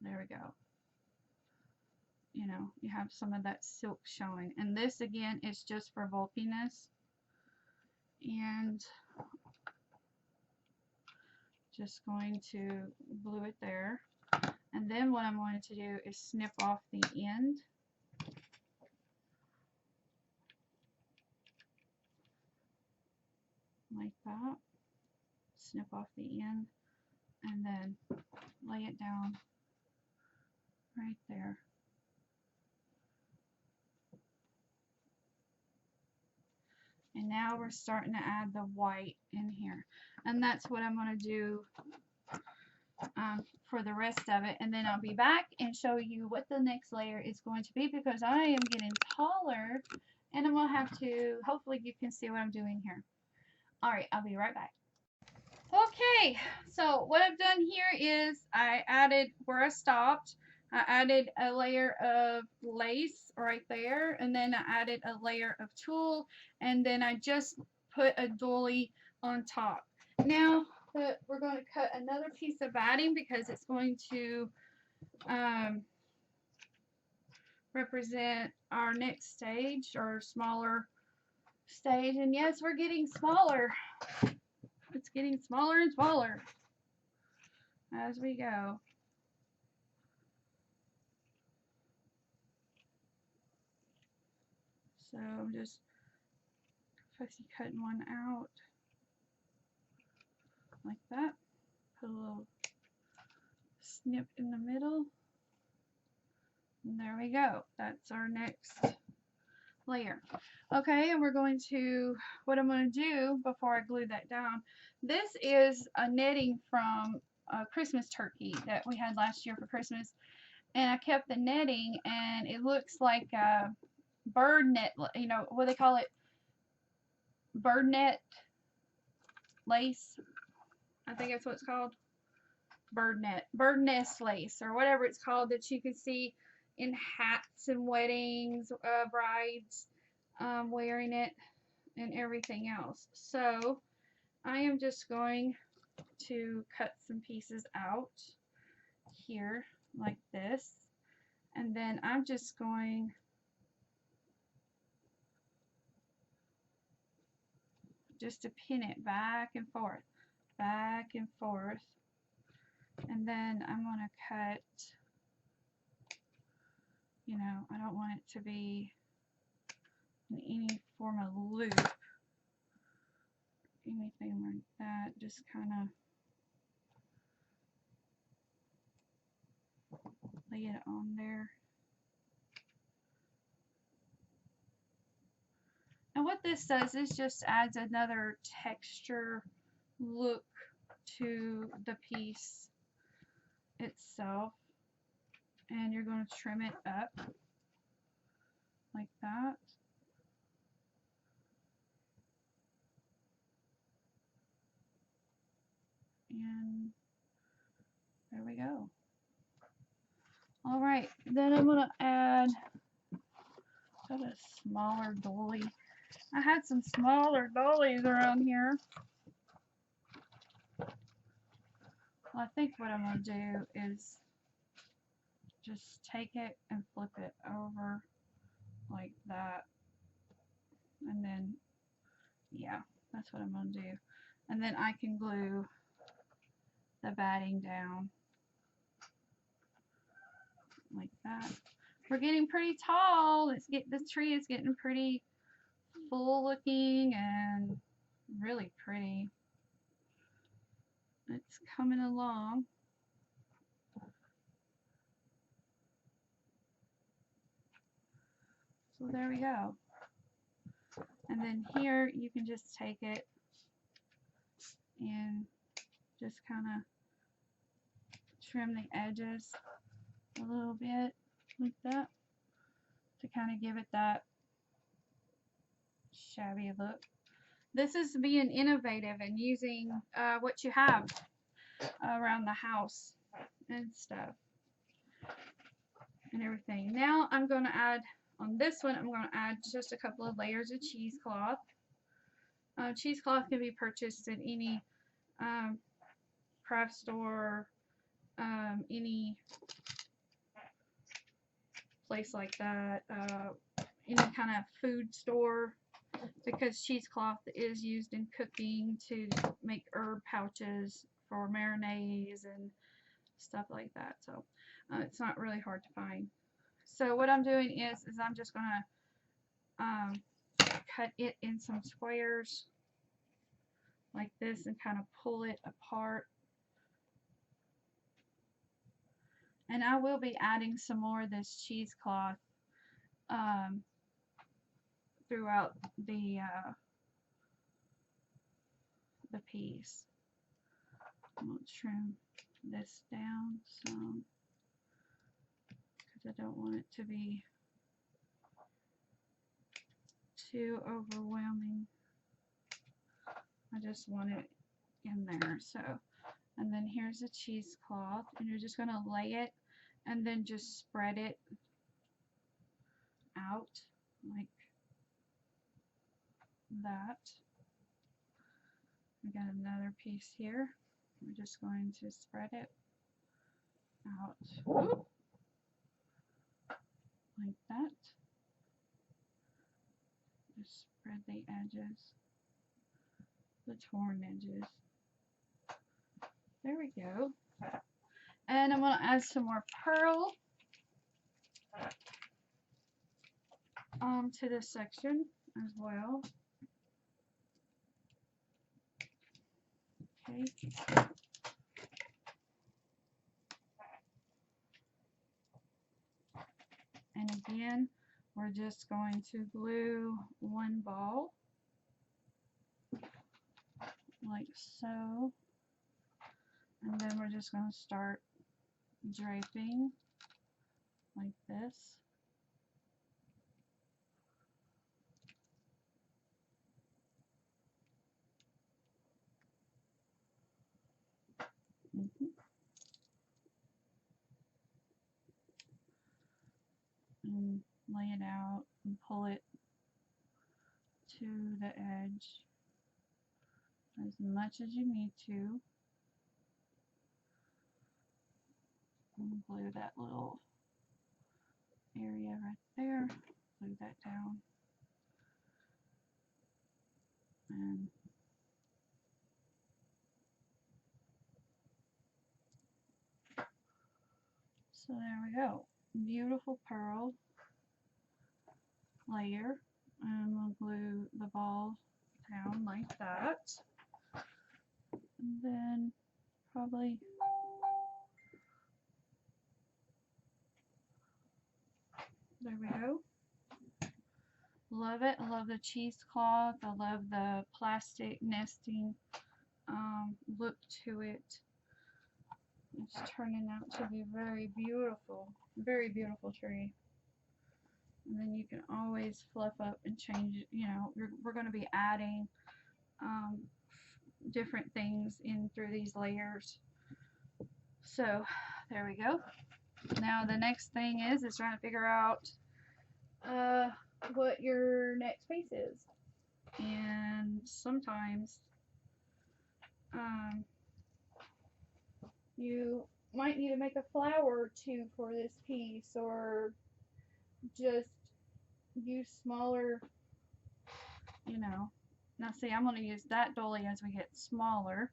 there we go. You know, you have some of that silk showing. And this again is just for bulkiness. And just going to glue it there. And then what I'm going to do is snip off the end. Like that. Snip off the end. And then lay it down right there. And now we're starting to add the white in here. And that's what I'm going to do for the rest of it. And then I'll be back and show you what the next layer is going to be, because I am getting taller and I'm going to have to, hopefully you can see what I'm doing here. Alright, I'll be right back. Okay, so what I've done here is I added where I stopped. I added a layer of lace right there, and then I added a layer of tulle, and then I just put a dolly on top. Now we're going to cut another piece of batting because it's going to represent our next stage, or smaller stage. And yes, we're getting smaller. It's getting smaller and smaller as we go. So I'm just fussy cutting one out like that. Put a little snip in the middle. And there we go. That's our next layer. Okay, and we're going to, what I'm going to do before I glue that down, this is a netting from a Christmas turkey that we had last year for Christmas, and I kept the netting, and it looks like a bird net, you know, what do they call it, bird net lace, I think that's what it's called, bird nest lace, or whatever it's called, that you can see in hats and weddings, brides wearing it and everything else. So I am just going to cut some pieces out here like this, and then I'm just going just to pin it back and forth, and then I'm going to cut, you know, I don't want it to be in any form of loop, anything like that, just kind of lay it on there. And what this does is just adds another texture look to the piece itself, and you're going to trim it up like that. And there we go. All right, then I'm going to add a smaller dolly. I had some smaller dollies around here. Well, I think what I'm going to do is just take it and flip it over like that. And then, yeah, that's what I'm going to do. And then I can glue the batting down like that. We're getting pretty tall. The tree is getting pretty full looking and really pretty. It's coming along. So there we go. And then here you can just take it and just kind of trim the edges a little bit like that to kind of give it that shabby look. This is being innovative and using what you have around the house and stuff and everything. Now I'm going to add, on this one, I'm going to add just a couple of layers of cheesecloth. Cheesecloth can be purchased at any craft store, any place like that, any kind of food store, because cheesecloth is used in cooking to make herb pouches for marinades and stuff like that. So it's not really hard to find. So what I'm doing is I'm just going to cut it in some squares like this and kind of pull it apart. And I will be adding some more of this cheesecloth throughout the piece. I'm going to trim this down some because I don't want it to be too overwhelming. I just want it in there. So, and then here's the cheesecloth, and you're just going to lay it and then just spread it out like that. We got another piece here. We're just going to spread it out like that. Just spread the edges, the torn edges. There we go. And I'm going to add some more pearl to this section as well. Okay. And again, we're we're just going to glue one ball like so, and then we're just going to start draping like this. And lay it out and pull it to the edge as much as you need to. And glue that little area right there. Glue that down. And so there we go. Beautiful pearl layer. And we'll glue the ball down like that. And then probably there we go. Love it. I love the cheesecloth. I love the plastic nesting look to it. It's turning out to be very beautiful tree. And then you can always fluff up and change it. You know, we're going to be adding different things in through these layers. So there we go. Now the next thing is trying to figure out what your next piece is. And sometimes you might need to make a flower or two for this piece, or just use smaller, you know. Now see, I'm going to use that dolly as we get smaller.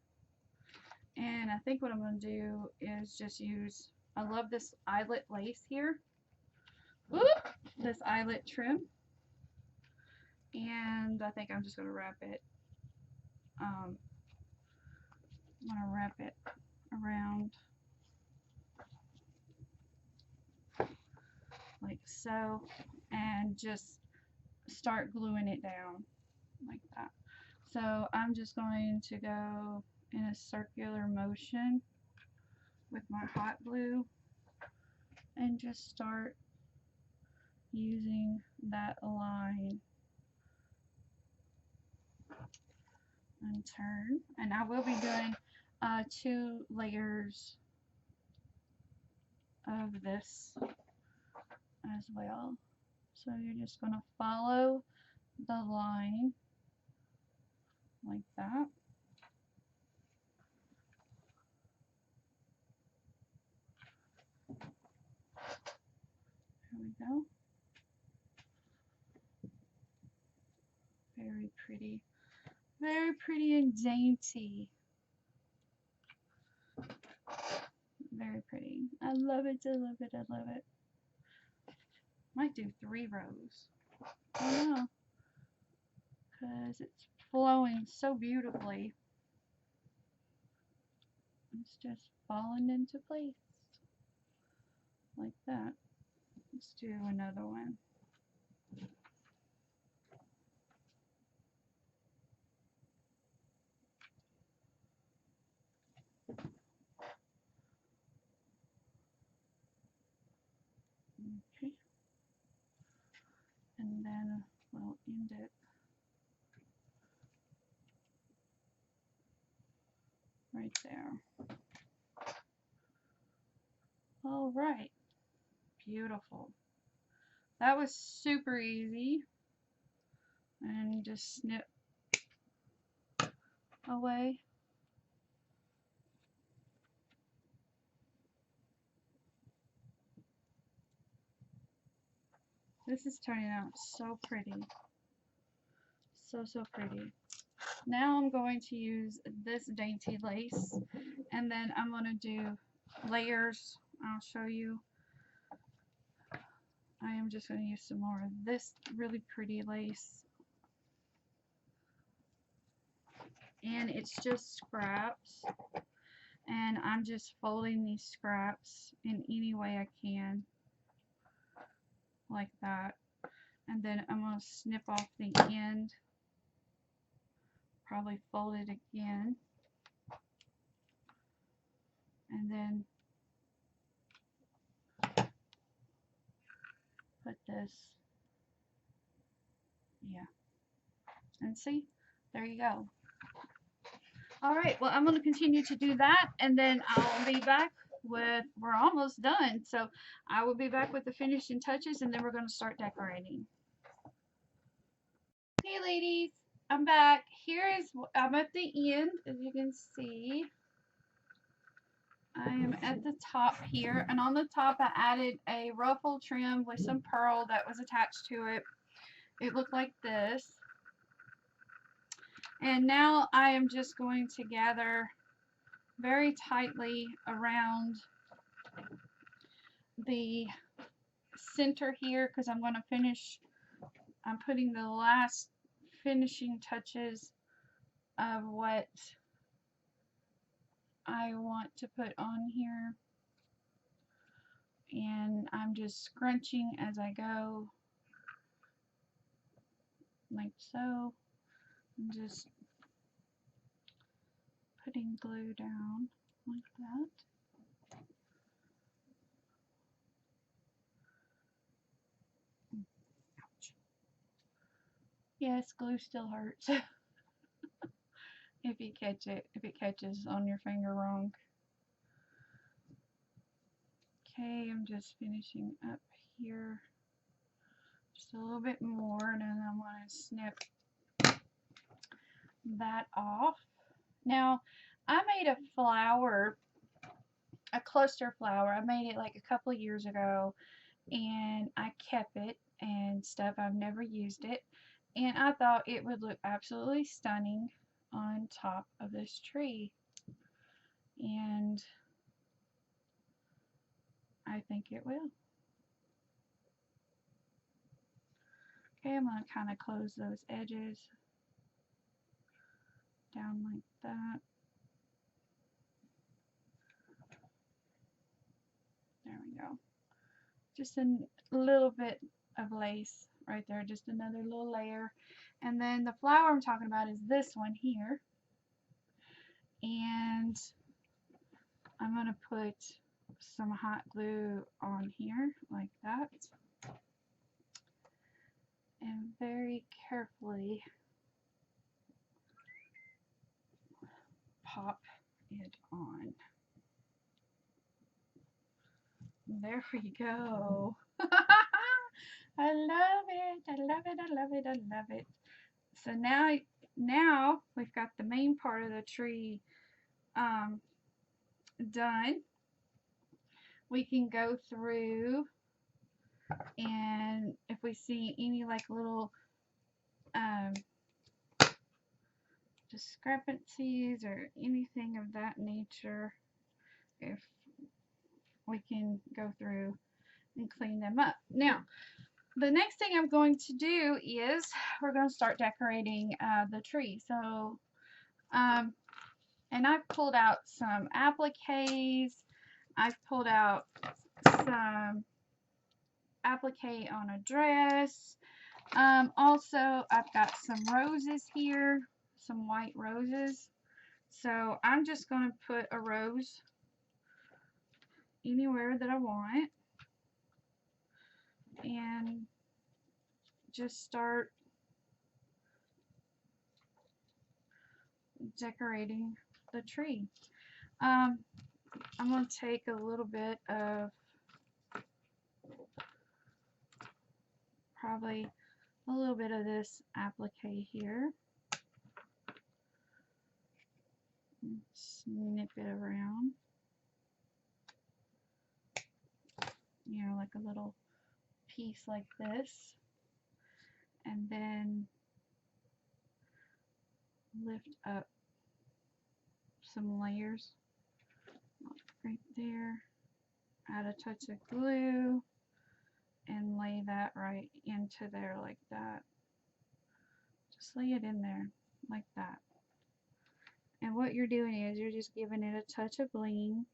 And I think what I'm going to do is just use, I love this eyelet lace here. Whoop, this eyelet trim. And I think I'm just going to wrap it, I'm going to wrap it around like so, and just start gluing it down like that. So I'm just going to go in a circular motion with my hot glue and just start using that line and turn. And I will be doing 2 layers of this as well. So you're just going to follow the line like that. There we go. Very pretty. Very pretty and dainty. Very pretty. I love it, I love it, I love it. Might do 3 rows. I don't know. Because it's flowing so beautifully. It's just falling into place. Like that. Let's do another one. Okay. And then we'll end it right there. All right. Beautiful. That was super easy. And just snip away. This is turning out so pretty. So, so pretty. Now I'm going to use this dainty lace, and then I'm going to do layers. I'll show you. I am just going to use some more of this really pretty lace. And it's just scraps. And I'm just folding these scraps in any way I can. Like that. And then I'm going to snip off the end, probably fold it again, and then put this, yeah, and see, there you go. All right, well, I'm going to continue to do that, and then I'll be back with, we're almost done, so I will be back with the finishing touches, and then we're going to start decorating. Hey ladies, I'm back. I'm at the end, as you can see. I am at the top here, and on the top I added a ruffle trim with some pearl that was attached to it. It looked like this. And now I am just going to gather very tightly around the center here, because I'm going to finish, I'm putting the last finishing touches of what I want to put on here, and I'm just scrunching as I go, like so. I'm just putting glue down like that. Ouch. Yes, glue still hurts if you catch it, if it catches on your finger wrong. Okay, I'm just finishing up here just a little bit more, and then I want to snip that off. Now, I made a flower, a cluster flower. I made it like a couple of years ago, and I kept it and stuff. I've never used it, and I thought it would look absolutely stunning on top of this tree, and I think it will. Okay, I'm going to kind of close those edges down like that. There we go. Just a little bit of lace right there, just another little layer. And then the flower I'm talking about is this one here. And I'm going to put some hot glue on here like that. And very carefully pop it on. There we go. I love it. I love it. I love it. I love it. So now we've got the main part of the tree done. We can go through, and if we see any like little discrepancies or anything of that nature, if we can go through and clean them up. Now, the next thing I'm going to do is we're going to start decorating the tree. So, and I've pulled out some appliques. I've pulled out some applique on a dress. Also, I've got some roses here, some white roses. So I'm just going to put a rose anywhere that I want and just start decorating the tree. I'm going to take a little bit of, probably a little bit of this applique here, and snip it around, you know, like a little piece like this, and then lift up some layers right there, add a touch of glue, and lay that right into there like that. Just lay it in there like that. And what you're doing is you're just giving it a touch of bling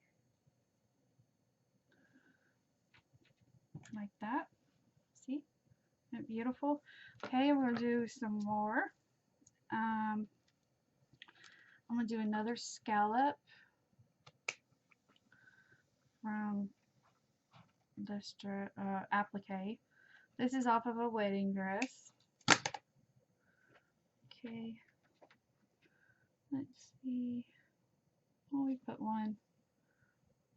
like that. See? Isn't it beautiful? Okay, we're going to do some more. I'm going to do another scallop from this applique. This is off of a wedding dress. Okay, let's see. Oh, we put one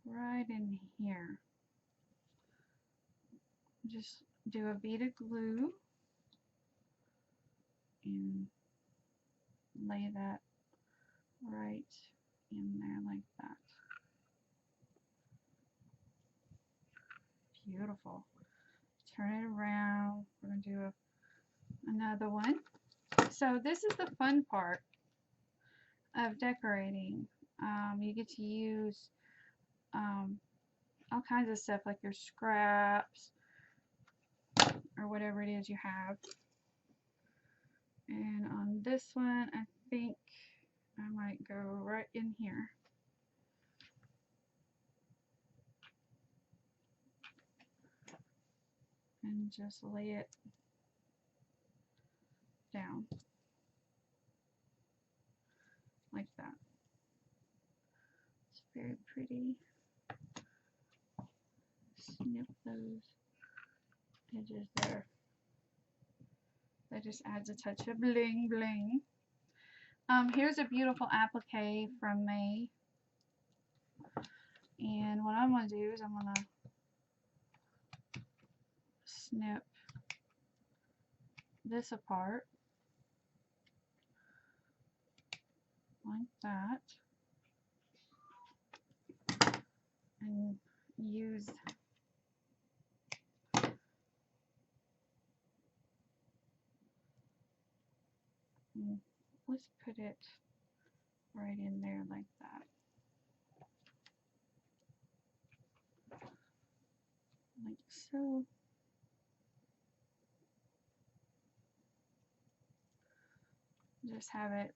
right in here. Just do a bead of glue and lay that right in there like that. Beautiful. Turn it around. We're going to do another one. So this is the fun part of decorating. You get to use all kinds of stuff like your scraps or whatever it is you have. And on this one, I think I might go right in here. And just lay it down like that. It's very pretty. Snip those edges there. That just adds a touch of bling bling. Here's a beautiful applique from May. And what I'm going to do is I'm going to snip this apart like that and use let's put it right in there like that. Like so. Just have it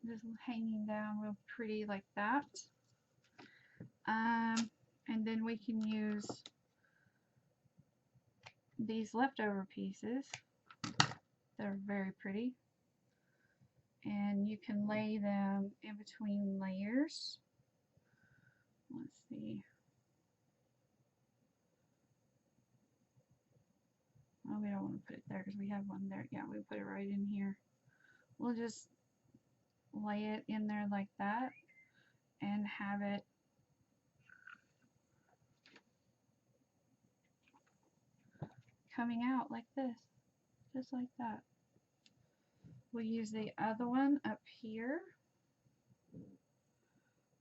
just hanging down real pretty like that. And then we can use these leftover pieces. They're very pretty. And you can lay them in between layers. Let's see. Oh, we don't want to put it there because we have one there. Yeah, we put it right in here. We'll just lay it in there like that and have it coming out like this, just like that. We'll use the other one up here.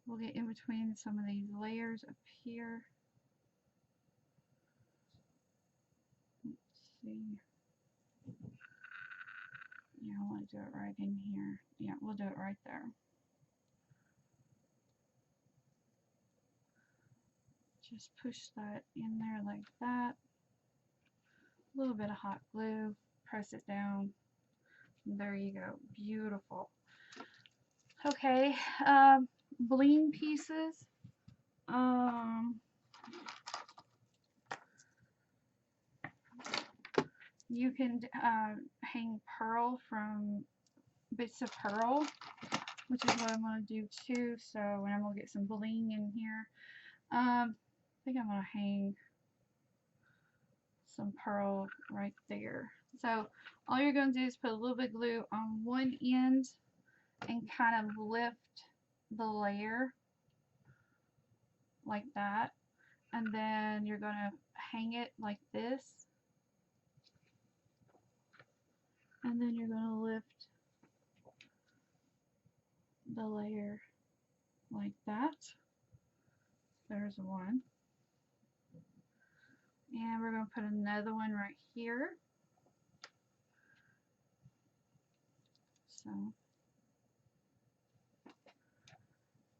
We'll get in between some of these layers up here. Let's see. Yeah, I want to do it right in here. Yeah, we'll do it right there. Just push that in there like that. A little bit of hot glue. Press it down. And there you go. Beautiful. Okay, bling pieces. You can hang pearl from bits of pearl, which is what I'm going to do too. So when I'm going to get some bling in here, I think I'm going to hang some pearl right there. So all you're going to do is put a little bit of glue on one end and kind of lift the layer like that, and then you're going to hang it like this, and then you're going to lift the layer like that. There's one. And we're going to put another one right here. So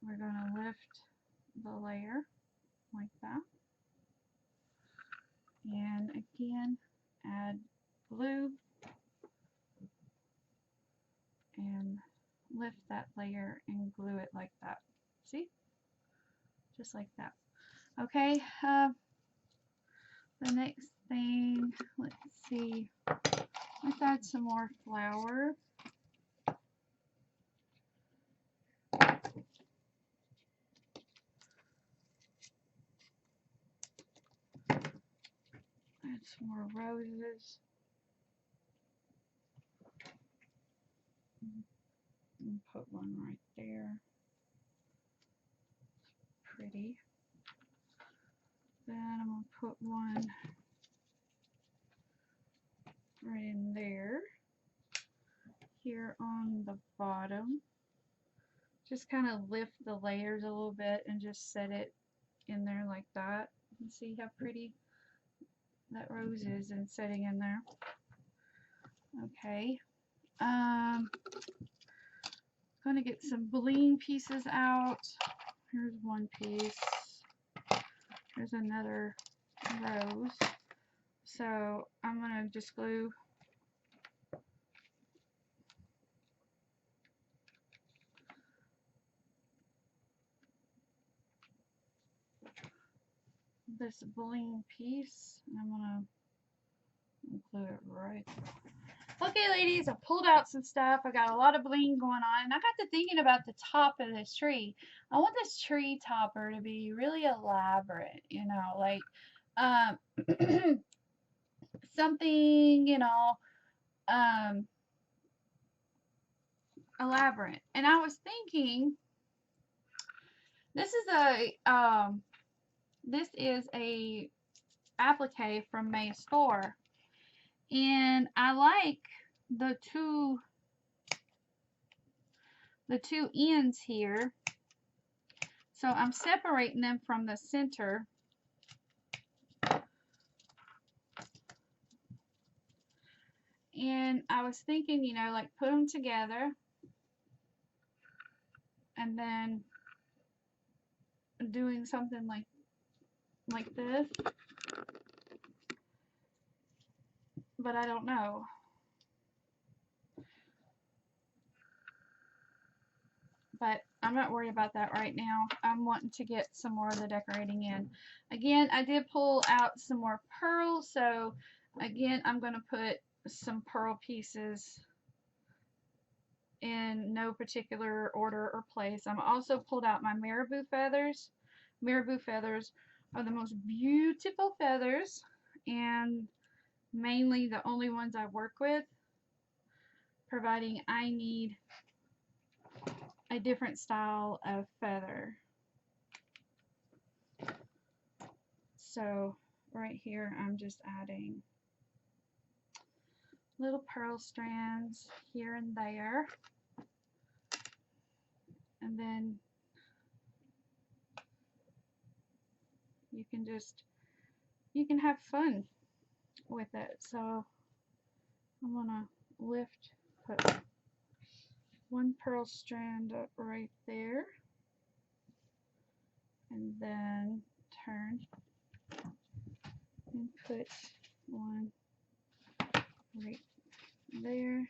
we're going to lift the layer like that. And again, add glue and lift that layer and glue it like that. See? Just like that. Okay, the next thing. Let's see. Let's add some more flour. Add some more roses. And put one right there. Pretty. Then I'm going to put one right in there. Here on the bottom. Just kind of lift the layers a little bit and just set it in there like that. You see how pretty that rose is and setting in there. Okay. Gonna get some bling pieces out. Here's one piece. Here's another rose. So I'm gonna just glue this bling piece. And I'm gonna glue it right there. Okay, ladies, I pulled out some stuff. I got a lot of bling going on, and I got to thinking about the top of this tree. I want this tree topper to be really elaborate, you know, like something, you know, elaborate. And I was thinking, this is a applique from May Store, and I like the two ends here. So I'm separating them from the center. And I was thinking, you know, like put them together and then doing something like this. But I don't know. But I'm not worried about that right now. I'm wanting to get some more of the decorating in. Again, I did pull out some more pearls, so again, I'm going to put some pearl pieces in no particular order or place. I'm also pulled out my marabou feathers. Marabou feathers are the most beautiful feathers, and mainly the only ones I work with, providing I need a different style of feather. So right here I'm just adding little pearl strands here and there, and then you can have fun with it. So I'm gonna put one pearl strand up right there, and then turn and put one right there,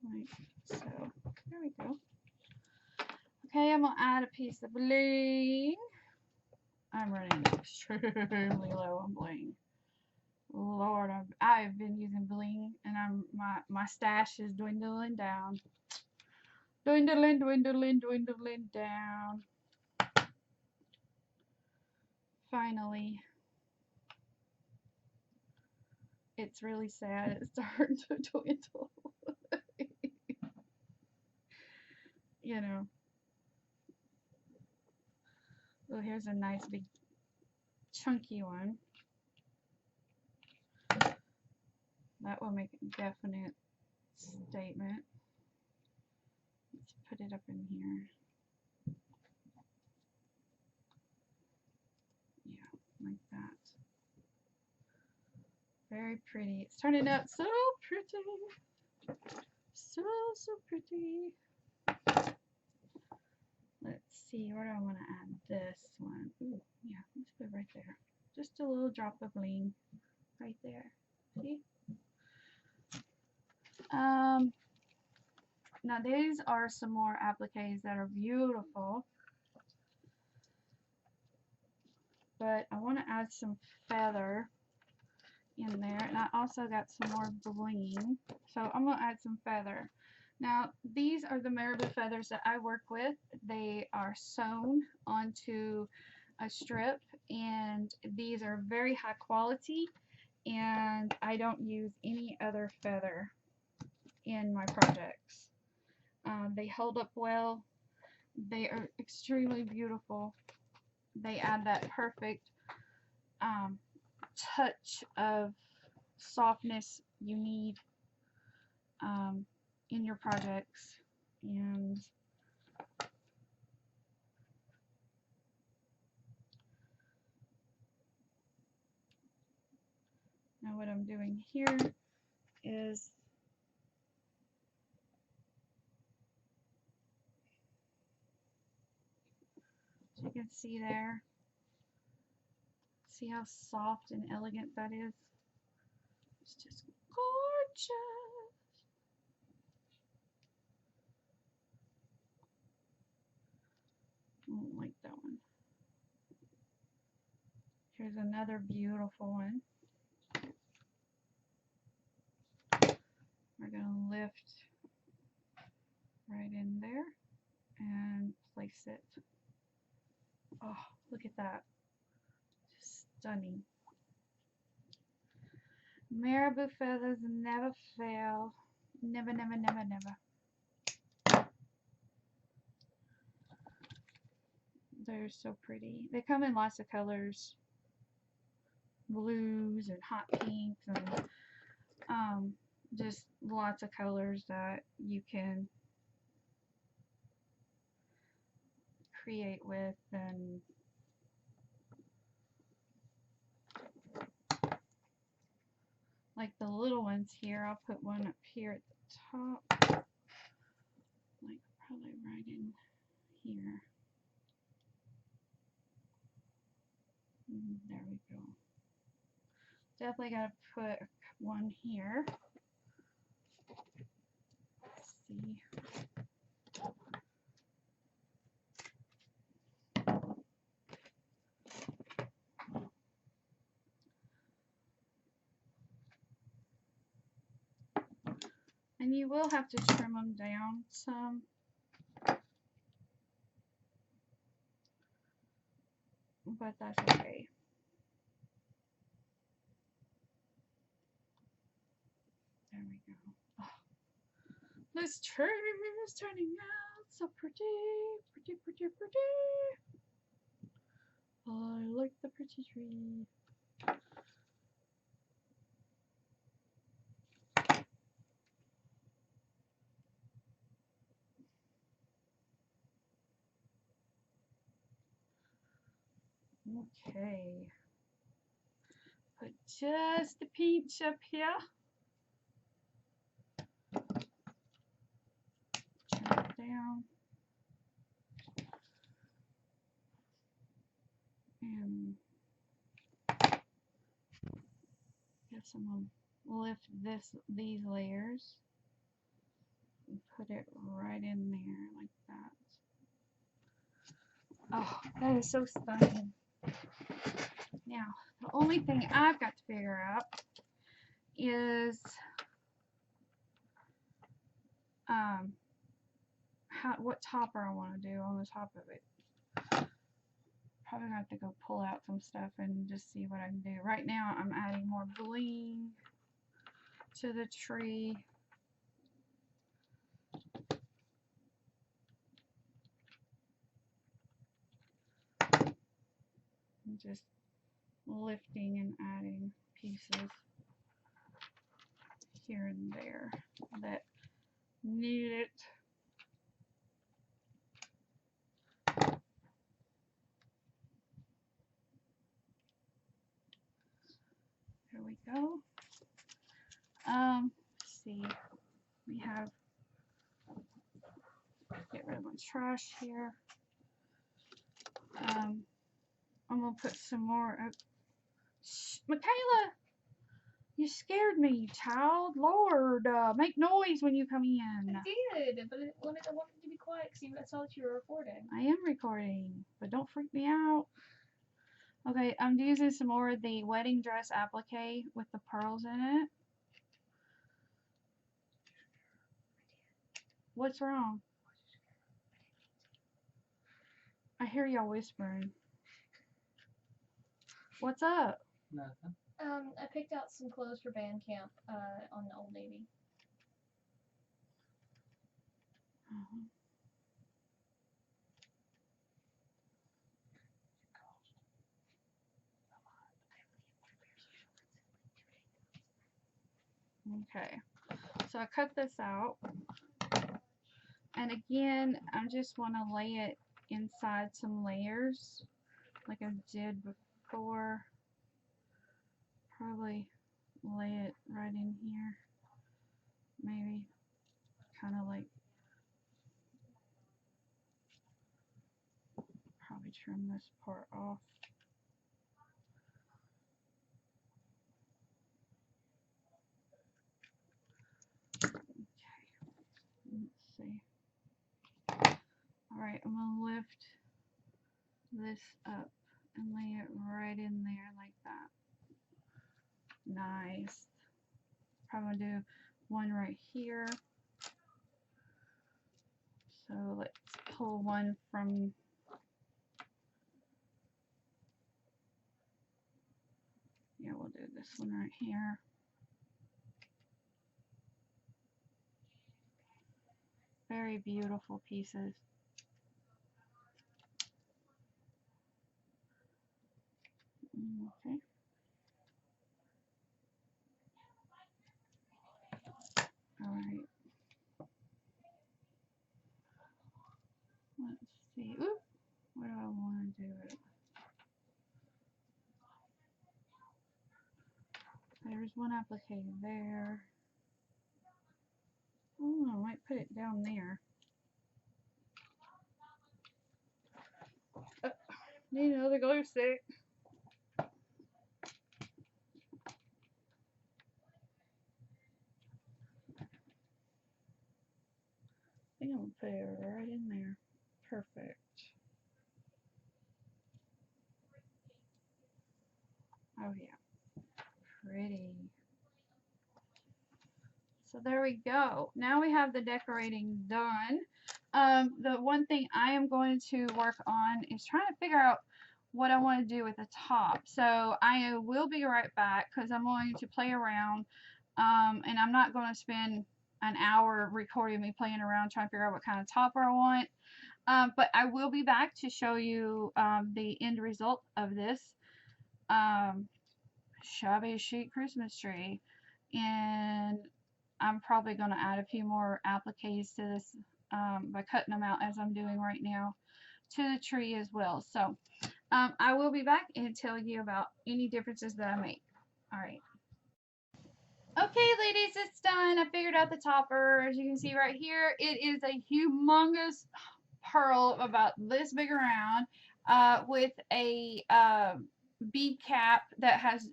like so. There we go. Okay, I'm gonna add a piece of bling. I'm running extremely low on bling. Lord, I've been using bling, and my stash is dwindling down. Dwindling down. Finally. It's really sad. It's starting to dwindle. You know. Oh, here's a nice big chunky one. That will make a definite statement. Let's put it up in here. Yeah, like that. Very pretty. It's turning out so pretty. So pretty. Let's see, where do I want to add this one? Ooh, yeah, let's put it right there. Just a little drop of bling right there. See? Now these are some more appliques that are beautiful. but I want to add some feather in there, and I also got some more bling, so I'm going to add some feather. Now, these are the marabou feathers that I work with. They are sewn onto a strip, and these are very high quality, and I don't use any other feather in my projects. They hold up well. They are extremely beautiful. They add that perfect touch of softness you need in your projects. And now what I'm doing here is as you can see there, see how soft and elegant that is? It's just gorgeous. I don't like that one. Here's another beautiful one. We're going to lift right in there and place it. Oh, look at that. Just stunning. Marabou feathers never fail. Never, never, never, never. They're so pretty. They come in lots of colors. Blues and hot pinks and just lots of colors that you can create with. And like the little ones here, I'll put one up here at the top, like probably right in here. There we go. Definitely got to put one here. Let's see. And you will have to trim them down some. But that's okay. There we go. Oh, this tree is turning out so pretty, pretty, pretty, pretty. I like the pretty tree. Okay. Put just a pinch up here. Turn it down. And guess I'm going to lift these layers and put it right in there like that. Oh, that is so stunning. Now, the only thing I've got to figure out is what topper I want to do on the top of it. Probably gonna have to go pull out some stuff and just see what I can do. Right now, I'm adding more bling to the tree. I'm just lifting and adding pieces here and there that need it. There we go. Let's see. We have, get rid of my trash here. I'm gonna put some more. Shh, Michaela, you scared me, child. Lord, make noise when you come in. I did, but I wanted to be quiet because I saw that you were recording. I am recording, but don't freak me out. Okay, I'm using some more of the wedding dress applique with the pearls in it. What's wrong? I hear y'all whispering. What's up? Nothing. I picked out some clothes for band camp on the Old Navy. Okay, so I cut this out, and again, I just want to lay it inside some layers like I did before. Probably lay it right in here, maybe kind of like, probably trim this part off. Let's see. Alright, I'm going to lift this up and lay it right in there like that. Nice. Probably do one right here. So let's pull one from, yeah, we'll do this one right here. Very beautiful pieces. Okay. Alright. Let's see. Oop. What do I want to do it? There's one applique there. Oh, I might put it down there. Need another glue stick. I think I'm gonna put it right in there. Perfect. Oh yeah, pretty. So there we go. Now we have the decorating done. The one thing I am going to work on is trying to figure out what I want to do with the top. So I will be right back because I'm going to play around, and I'm not going to spend an hour recording me playing around trying to figure out what kind of topper I want. But I will be back to show you the end result of this shabby chic Christmas tree. And I'm probably going to add a few more appliques to this by cutting them out as I'm doing right now to the tree as well. So I will be back and tell you about any differences that I make. All right. Okay, ladies, it's done. I figured out the topper. As you can see right here, it is a humongous pearl about this big around with a bead cap that has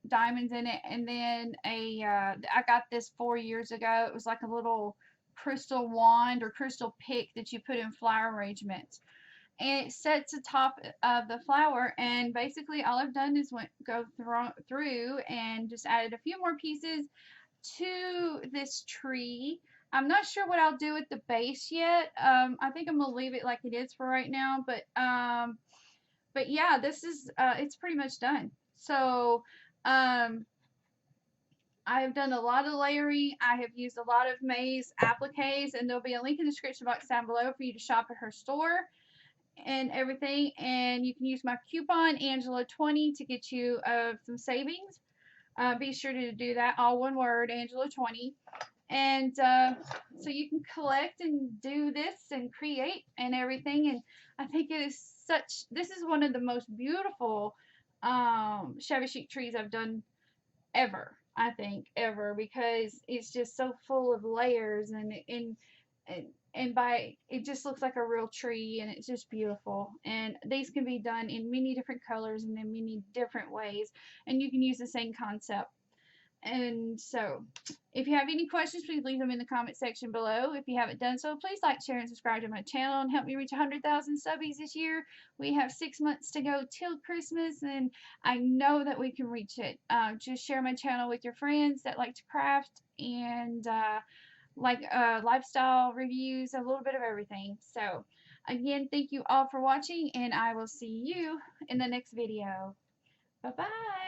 diamonds in it, and then I got this 4 years ago. It was like a little crystal wand or crystal pick that you put in flower arrangements, and it sets atop of the flower. And basically all I've done is go through and just added a few more pieces to this tree. I'm not sure what I'll do with the base yet. I think I'm gonna leave it like it is for right now. But yeah, this is it's pretty much done. So I have done a lot of layering. I have used a lot of May's appliques, and there'll be a link in the description box down below for you to shop at her store and everything. And you can use my coupon Angela20 to get you some savings. Be sure to do that, all one word, Angela20. And so you can collect and do this and create and everything. And I think it is this is one of the most beautiful shabby chic trees I've done ever. I think ever, because it's just so full of layers, and by it just looks like a real tree, and it's just beautiful. And these can be done in many different colors and in many different ways, and you can use the same concept. And so, if you have any questions, please leave them in the comment section below. If you haven't done so, please like, share, and subscribe to my channel and help me reach 100,000 subbies this year. We have 6 months to go till Christmas, and I know that we can reach it. Just share my channel with your friends that like to craft and like lifestyle reviews, a little bit of everything. So, again, thank you all for watching, and I will see you in the next video. Bye-bye.